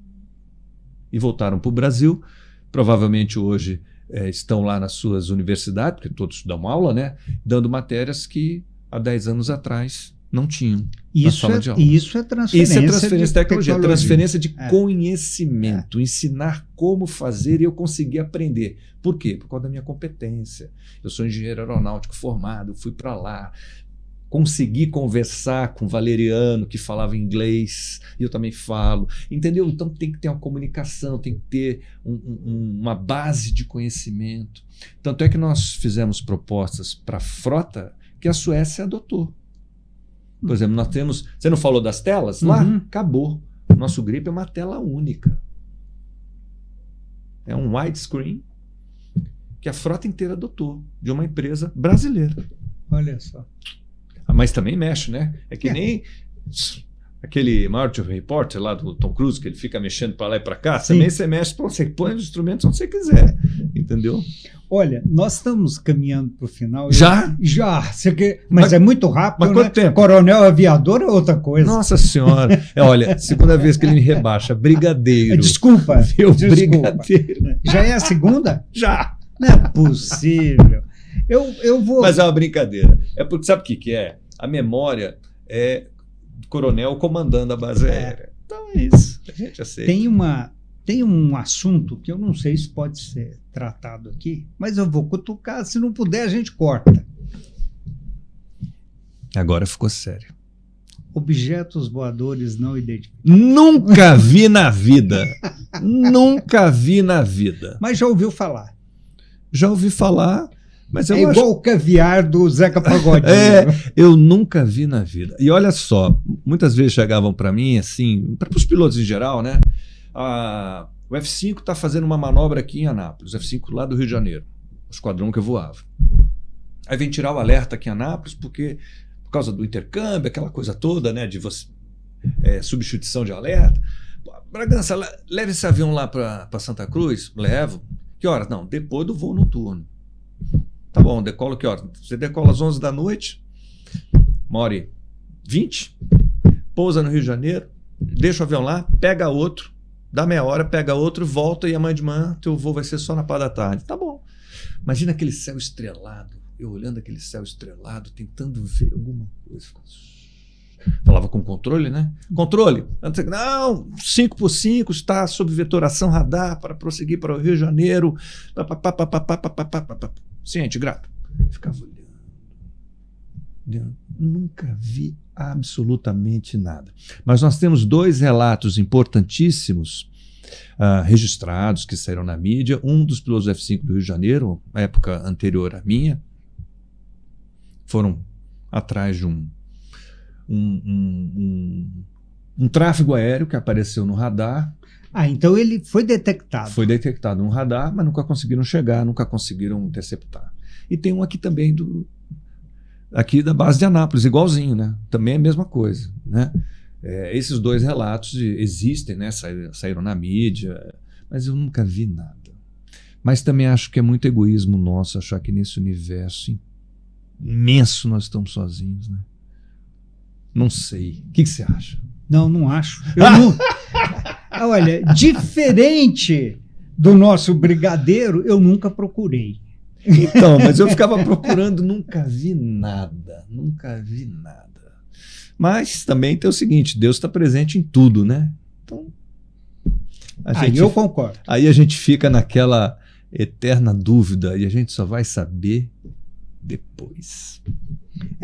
E voltaram para o Brasil. Provavelmente hoje estão lá nas suas universidades, porque todos dão aula, né? Dando matérias que há 10 anos atrás não tinham na sala de aula. Isso é transferência de tecnologia. Transferência de É. conhecimento. Ensinar como fazer e eu conseguir aprender. Por quê? Por causa da minha competência. Eu sou engenheiro aeronáutico formado, fui para lá, consegui conversar com o Valeriano, que falava inglês, e eu também falo. Entendeu? Então tem que ter uma comunicação, tem que ter uma base de conhecimento. Tanto é que nós fizemos propostas para a frota que a Suécia adotou. Por exemplo, nós temos... Você não falou das telas? Lá, acabou. O nosso grip é uma tela única. É um widescreen que a frota inteira adotou, de uma empresa brasileira. Olha só. Mas também mexe, né? É que nem aquele Minority Report lá do Tom Cruise, que ele fica mexendo para lá e para cá. Sim. Também você mexe, você põe os instrumentos onde você quiser. Entendeu? Olha, nós estamos caminhando para o final. Já? Já. Mas é muito rápido, mas quanto né? tempo? Coronel aviador é outra coisa. Nossa Senhora. Olha, segunda vez que ele me rebaixa. Brigadeiro. Desculpa. Brigadeiro. Já é a segunda? Já. Não é possível. Eu vou... Mas é uma brincadeira. É porque sabe o que é? A memória é do coronel comandando a base aérea. Então é isso. A gente aceita. Tem um assunto que eu não sei se pode ser tratado aqui, mas eu vou cutucar. Se não puder, a gente corta. Agora ficou sério. Objetos voadores não identificados. Nunca vi na vida. Nunca vi na vida. Mas já ouviu falar. Já ouvi falar, mas eu igual o caviar do Zeca Pagodinho. Eu nunca vi na vida. E olha só, muitas vezes chegavam para mim, assim, para os pilotos em geral, né? O F-5 está fazendo uma manobra aqui em Anápolis, o F-5 lá do Rio de Janeiro, o esquadrão que eu voava. Aí vem tirar o alerta aqui em Anápolis, porque por causa do intercâmbio, aquela coisa toda, né, de você, substituição de alerta. Bragança, leva esse avião lá para Santa Cruz? Levo. Que horas? Não, depois do voo noturno. Tá bom, decolo que horas? Você decola às 11 da noite, 1h20, pousa no Rio de Janeiro, deixa o avião lá, pega outro, dá meia hora, pega outro, volta e amanhã de manhã teu voo vai ser só na parte da tarde. Tá bom. Imagina aquele céu estrelado, eu olhando aquele céu estrelado, tentando ver alguma coisa. Falava com o controle, né? Controle. Não, 5x5 está sob vetoração radar para prosseguir para o Rio de Janeiro. Ciente, grato. Ficava olhando. Nunca vi absolutamente nada. Mas nós temos 2 relatos importantíssimos registrados que saíram na mídia. Um dos pilotos do F-5 do Rio de Janeiro, na época anterior à minha, foram atrás de um tráfego aéreo que apareceu no radar. Então ele foi detectado. Foi detectado no radar, mas nunca conseguiram chegar, nunca conseguiram interceptar. E tem um aqui também aqui da base de Anápolis, igualzinho, né? Também é a mesma coisa, né? Esses 2 relatos existem, né? Saíram na mídia, mas eu nunca vi nada. Mas também acho que é muito egoísmo nosso achar que nesse universo imenso nós estamos sozinhos, né? Não sei. O que você acha? Não acho. Eu não... Olha, diferente do nosso brigadeiro, eu nunca procurei. Então, mas eu ficava procurando, nunca vi nada. Nunca vi nada. Mas também tem o seguinte, Deus está presente em tudo, né? Então, Eu concordo. Aí a gente fica naquela eterna dúvida e a gente só vai saber depois.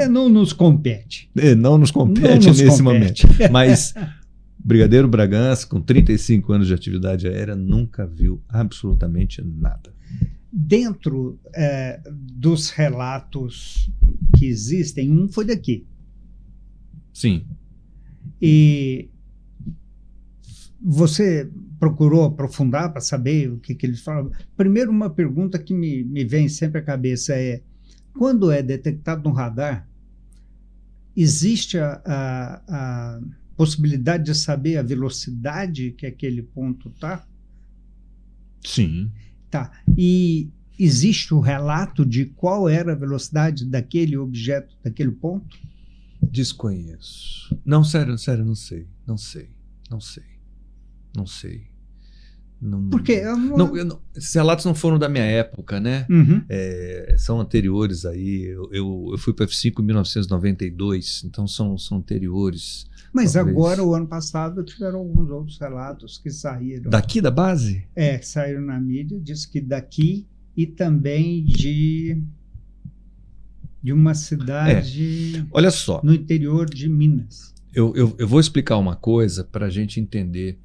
Não nos compete. Não nos compete nesse momento. Mas Brigadeiro Bragança, com 35 anos de atividade aérea, nunca viu absolutamente nada. Dentro dos relatos que existem, um foi daqui. Sim. E você procurou aprofundar para saber o que eles falam? Primeiro, uma pergunta que me vem sempre à cabeça é: quando é detectado no radar, existe a possibilidade de saber a velocidade que aquele ponto está? Sim. Tá. E existe o relato de qual era a velocidade daquele objeto, daquele ponto? Desconheço. Não, sério, não sei. Porque esses relatos não foram da minha época, né? Uhum. São anteriores aí. Eu fui para F5 em 1992, então são anteriores. Mas talvez. Agora, o ano passado, tiveram alguns outros relatos que saíram. Daqui da base? Que saíram na mídia, diz que daqui e também de uma cidade olha só, no interior de Minas. Eu vou explicar uma coisa para a gente entender.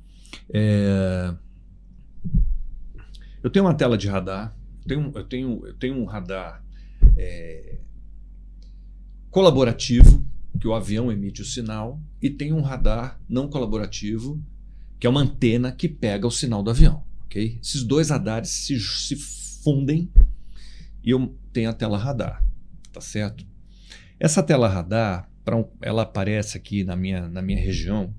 Eu tenho uma tela de radar, eu tenho um radar colaborativo, que o avião emite o sinal, e tem um radar não colaborativo, que é uma antena que pega o sinal do avião. Okay? Esses dois radares se fundem e eu tenho a tela radar. Tá certo? Essa tela radar, ela aparece aqui na minha região,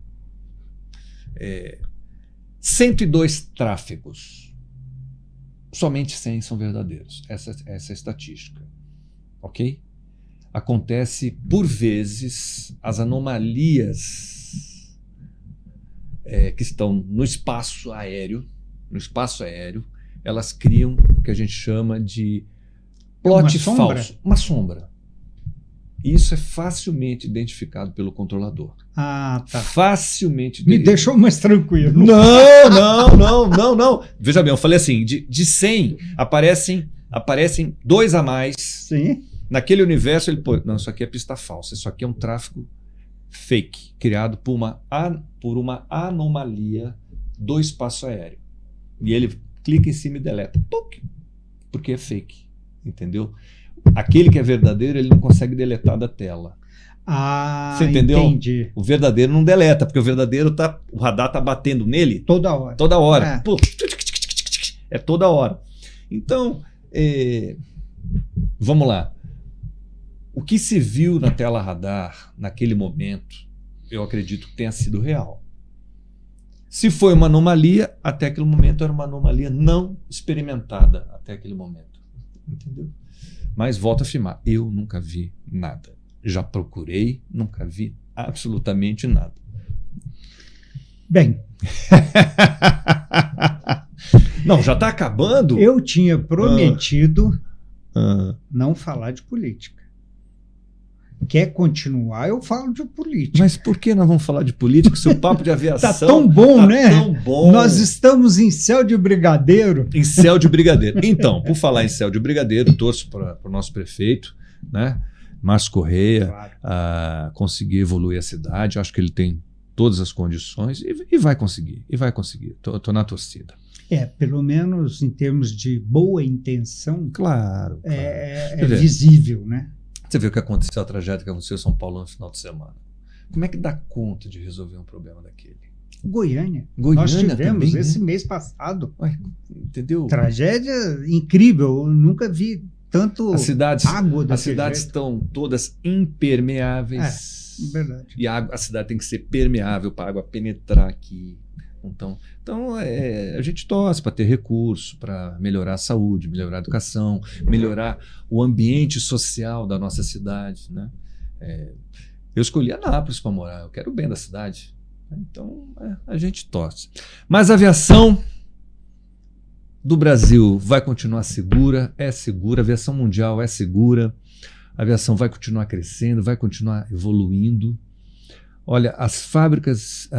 102 tráfegos. Somente 100 são verdadeiros. Essa é a estatística. Ok? Acontece, por vezes, as anomalias que estão no espaço aéreo, elas criam o que a gente chama de plot falso, uma sombra. Isso é facilmente identificado pelo controlador. Ah, tá. Facilmente. Me deixou mais tranquilo. Não. Veja bem, eu falei assim, de 100 aparecem 2 a mais. Sim. Naquele universo ele pô, não, isso aqui é pista falsa, isso aqui é um tráfego fake, criado por uma anomalia do espaço aéreo. E ele clica em cima e deleta. Porque é fake. Entendeu? Aquele que é verdadeiro, ele não consegue deletar da tela. Você entendeu? Entendi. O verdadeiro não deleta, porque o radar tá batendo nele toda hora. Toda hora. Pô, é toda hora. Então, vamos lá. O que se viu na tela radar naquele momento, eu acredito que tenha sido real. Se foi uma anomalia, até aquele momento era uma anomalia não experimentada até aquele momento. Entendeu? Mas volto a afirmar, eu nunca vi nada. Já procurei, nunca vi absolutamente nada. Bem. Não, já está acabando? Eu tinha prometido não falar de política. Quer continuar, eu falo de política. Mas por que nós vamos falar de política se o papo de aviação... Tá tão bom, né? Tão bom. Nós estamos em céu de brigadeiro. Em céu de brigadeiro. Então, por falar em céu de brigadeiro, torço para o nosso prefeito, né? Márcio Correia, Claro. a conseguir evoluir a cidade. Acho que ele tem todas as condições e vai conseguir. Estou na torcida. Pelo menos em termos de boa intenção, Claro. é visível, né? Você viu o que aconteceu, a tragédia que aconteceu em São Paulo no final de semana. Como é que dá conta de resolver um problema daquele? Goiânia. Nós tivemos também, esse né? mês passado. Entendeu? Tragédia incrível. Eu nunca vi tanto água As cidades estão todas impermeáveis. Verdade. E a cidade tem que ser permeável para a água penetrar aqui. Então a gente torce para ter recurso, para melhorar a saúde, melhorar a educação, melhorar o ambiente social da nossa cidade, né? Eu escolhi Anápolis para morar, eu quero o bem da cidade. Então a gente torce. Mas a aviação do Brasil vai continuar segura, a aviação mundial é segura. A aviação vai continuar crescendo, vai continuar evoluindo. Olha, as fábricas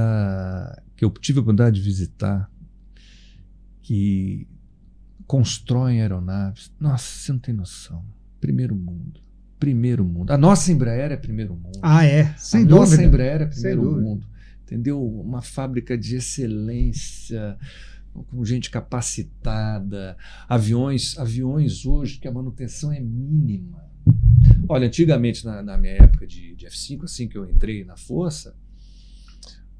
que eu tive a oportunidade de visitar, que constroem aeronaves, nossa, você não tem noção. Primeiro mundo. Primeiro mundo. A nossa Embraer é primeiro mundo. Sem a dúvida. Nossa Embraer é primeiro Sem dúvida. mundo. Entendeu? Uma fábrica de excelência, com gente capacitada, aviões hoje que a manutenção é mínima. Olha, antigamente, na minha época de F5, assim que eu entrei na Força,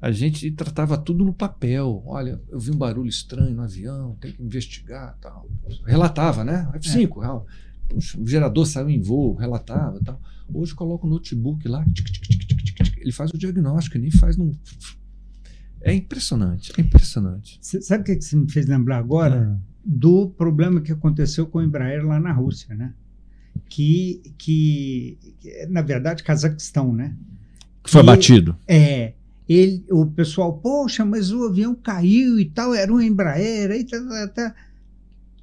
a gente tratava tudo no papel. Olha, eu vi um barulho estranho no avião, tem que investigar, tal. Relatava, né? F5, puxa, o gerador saiu em voo, relatava, tal. Hoje coloca o notebook lá, ele faz o diagnóstico, nem faz no... É impressionante, é impressionante. Sabe o que você me fez lembrar agora? Do problema que aconteceu com o Embraer lá na Rússia, né? Que na verdade, Cazaquistão, né? Que foi abatido. O pessoal, poxa, mas o avião caiu e tal, era um Embraer, aí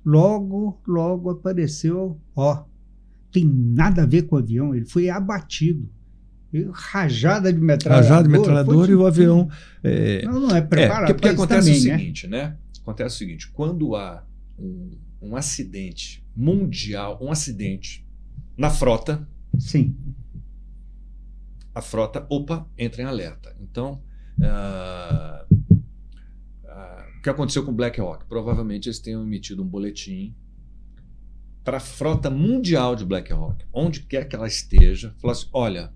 logo apareceu, tem nada a ver com o avião, ele foi abatido. Rajada de metralhadora e o avião... Não é preparado. Porque acontece também, o seguinte, né? Acontece o seguinte, quando há um acidente mundial, um acidente na frota, sim, a frota, entra em alerta. Então, o que aconteceu com o Black Hawk? Provavelmente eles tenham emitido um boletim para a frota mundial de Black Hawk, onde quer que ela esteja, falar assim, olha,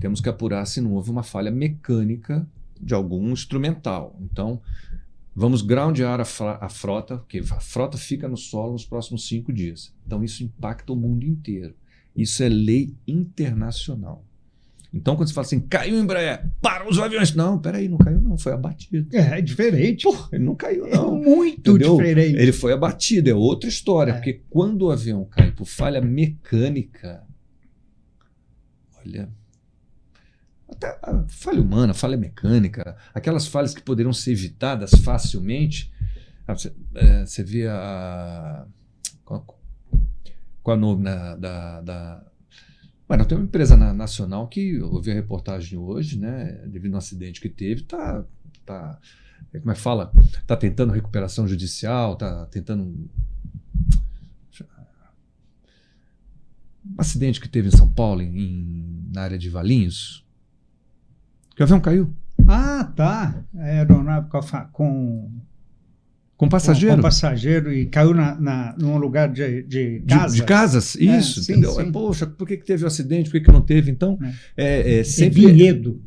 temos que apurar se não houve uma falha mecânica de algum instrumental. Então, vamos groundear a frota, porque a frota fica no solo nos próximos 5 dias. Então, isso impacta o mundo inteiro. Isso é lei internacional. Então, quando você fala assim, caiu o Embraer, para os aviões. Não, peraí, não caiu não, foi abatido. É diferente. Ele não caiu não. É muito diferente. Ele foi abatido, é outra história. Porque quando o avião cai por falha mecânica, olha... Até a falha humana, falha mecânica, aquelas falhas que poderiam ser evitadas facilmente. Você vê qual é o nome Bueno, tem uma empresa nacional que eu vi a reportagem hoje, né, devido a um acidente que teve, como é que fala? Está tentando recuperação judicial, está tentando... Um acidente que teve em São Paulo, na área de Valinhos, que o avião caiu. Tá. A aeronave com passageiro? Com passageiro e caiu num lugar de casas. De casas, isso, entendeu? Sim. Poxa, por que teve o acidente, por que não teve? Então, sempre...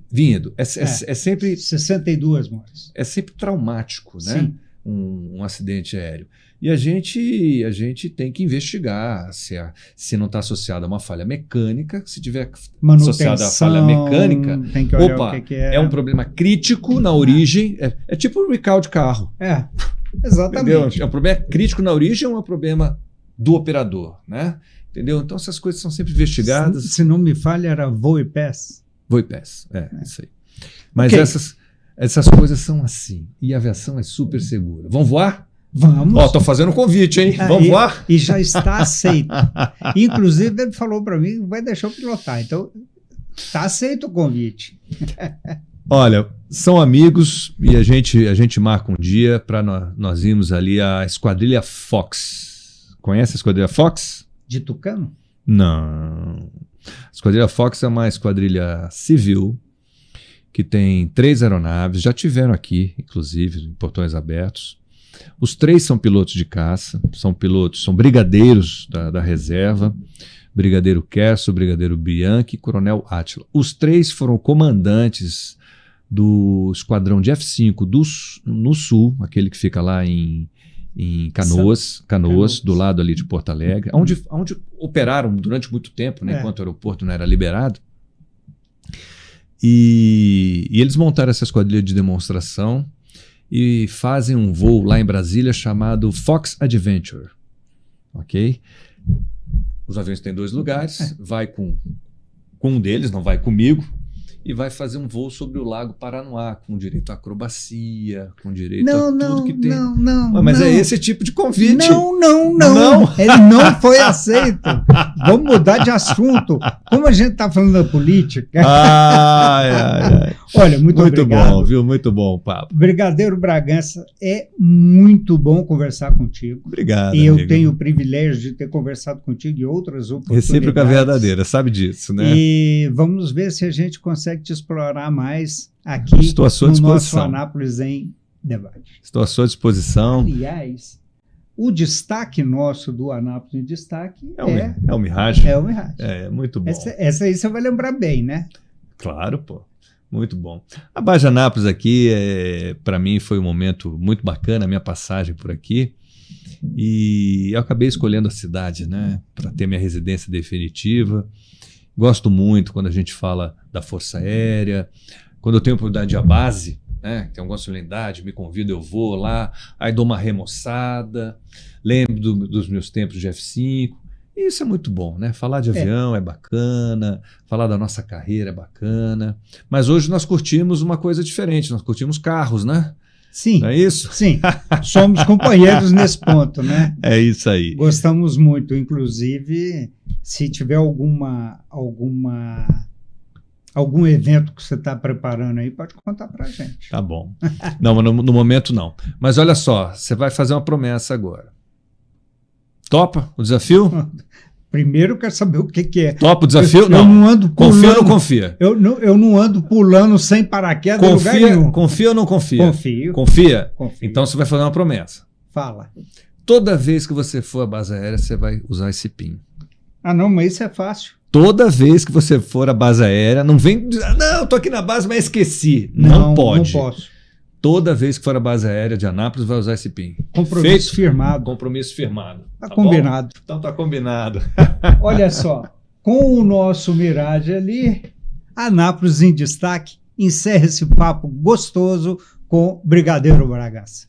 Vinhedo. É sempre... 62 mortes. É sempre traumático, né? Sim. Um acidente aéreo. E a gente tem que investigar se não está associado a uma falha mecânica. Se tiver associado a falha mecânica, tem que olhar o que é. É um problema crítico na origem. É tipo um recall de carro. Exatamente. Entendeu? É um problema crítico na origem ou é um problema do operador, né? Entendeu? Então essas coisas são sempre investigadas. Se não me falha, era voo e pés. Voo e pés, isso aí. Mas essas coisas são assim. E a aviação é super segura. Vamos voar? Vamos. Estou fazendo um convite, hein? Vamos voar? E já está aceito. Inclusive, ele falou para mim que vai deixar eu pilotar. Então, está aceito o convite. Olha, são amigos e a gente marca um dia para nós irmos ali à Esquadrilha Fox. Conhece a Esquadrilha Fox? De Tucano? Não. A Esquadrilha Fox é uma esquadrilha civil que tem 3 aeronaves, já tiveram aqui, inclusive, em Portões Abertos. Os 3 são pilotos de caça, são brigadeiros da reserva, Brigadeiro Kerso, Brigadeiro Bianchi e Coronel Átila. Os 3 foram comandantes do esquadrão de F5 no sul, aquele que fica lá em Canoas, do lado ali de Porto Alegre, onde operaram durante muito tempo, né, enquanto o aeroporto não era liberado. E eles montaram essa esquadrilha de demonstração e fazem um voo lá em Brasília chamado Fox Adventure. Ok? Os aviões têm 2 lugares, vai com um deles, não vai comigo, e vai fazer um voo sobre o Lago Paranoá, com direito à acrobacia, com direito a tudo que tem. Mas é esse tipo de convite. Não. Ele não foi aceito. Vamos mudar de assunto. Como a gente está falando da política. Olha, muito obrigado. Bom, viu? Muito bom o papo. Brigadeiro Bragança, é muito bom conversar contigo. Obrigado. E eu tenho o privilégio de ter conversado contigo em outras oportunidades. Recíproca verdadeira, sabe disso, né? E vamos ver se a gente consegue te explorar mais aqui no nosso Anápolis em Debate. Estou à sua disposição. Aliás, o destaque nosso do Anápolis em Destaque é o Mirage. É o Mirage. É, muito bom. Essa aí você vai lembrar bem, né? Claro, pô. Muito bom. A Baixa Anápolis aqui, para mim, foi um momento muito bacana, a minha passagem por aqui. E eu acabei escolhendo a cidade, né, para ter minha residência definitiva. Gosto muito quando a gente fala da Força Aérea. Quando eu tenho oportunidade de ir à base, né, tem alguma solenidade, me convido, eu vou lá, aí dou uma remoçada, lembro dos meus tempos de F5. Isso é muito bom, né? Falar de avião é bacana, falar da nossa carreira é bacana. Mas hoje nós curtimos uma coisa diferente, nós curtimos carros, né? Sim. Não é isso? Sim. Somos companheiros nesse ponto, né? É isso aí. Gostamos muito. Inclusive, se tiver algum evento que você está preparando aí, pode contar para a gente. Tá bom. Não, no momento não. Mas olha só, você vai fazer uma promessa agora. Topa o desafio? Primeiro eu quero saber o que é. Topa o desafio? Eu não ando pulando. Confia ou não confia? Eu não ando pulando sem paraquedas em lugar nenhum. Confia ou não confia? Confio. Confia? Então você vai fazer uma promessa. Fala. Toda vez que você for à base aérea, você vai usar esse PIN. Ah, não, mas isso é fácil. Toda vez que você for à base aérea, não vem dizer, não, tô aqui na base, mas esqueci. Não pode. Não posso. Toda vez que for à base aérea de Anápolis, vai usar esse PIN. Compromisso firmado. Compromisso firmado. Tá combinado. Bom? Então tá combinado. Olha só, com o nosso Mirage ali, Anápolis em Destaque encerra esse papo gostoso com Brigadeiro Bragança.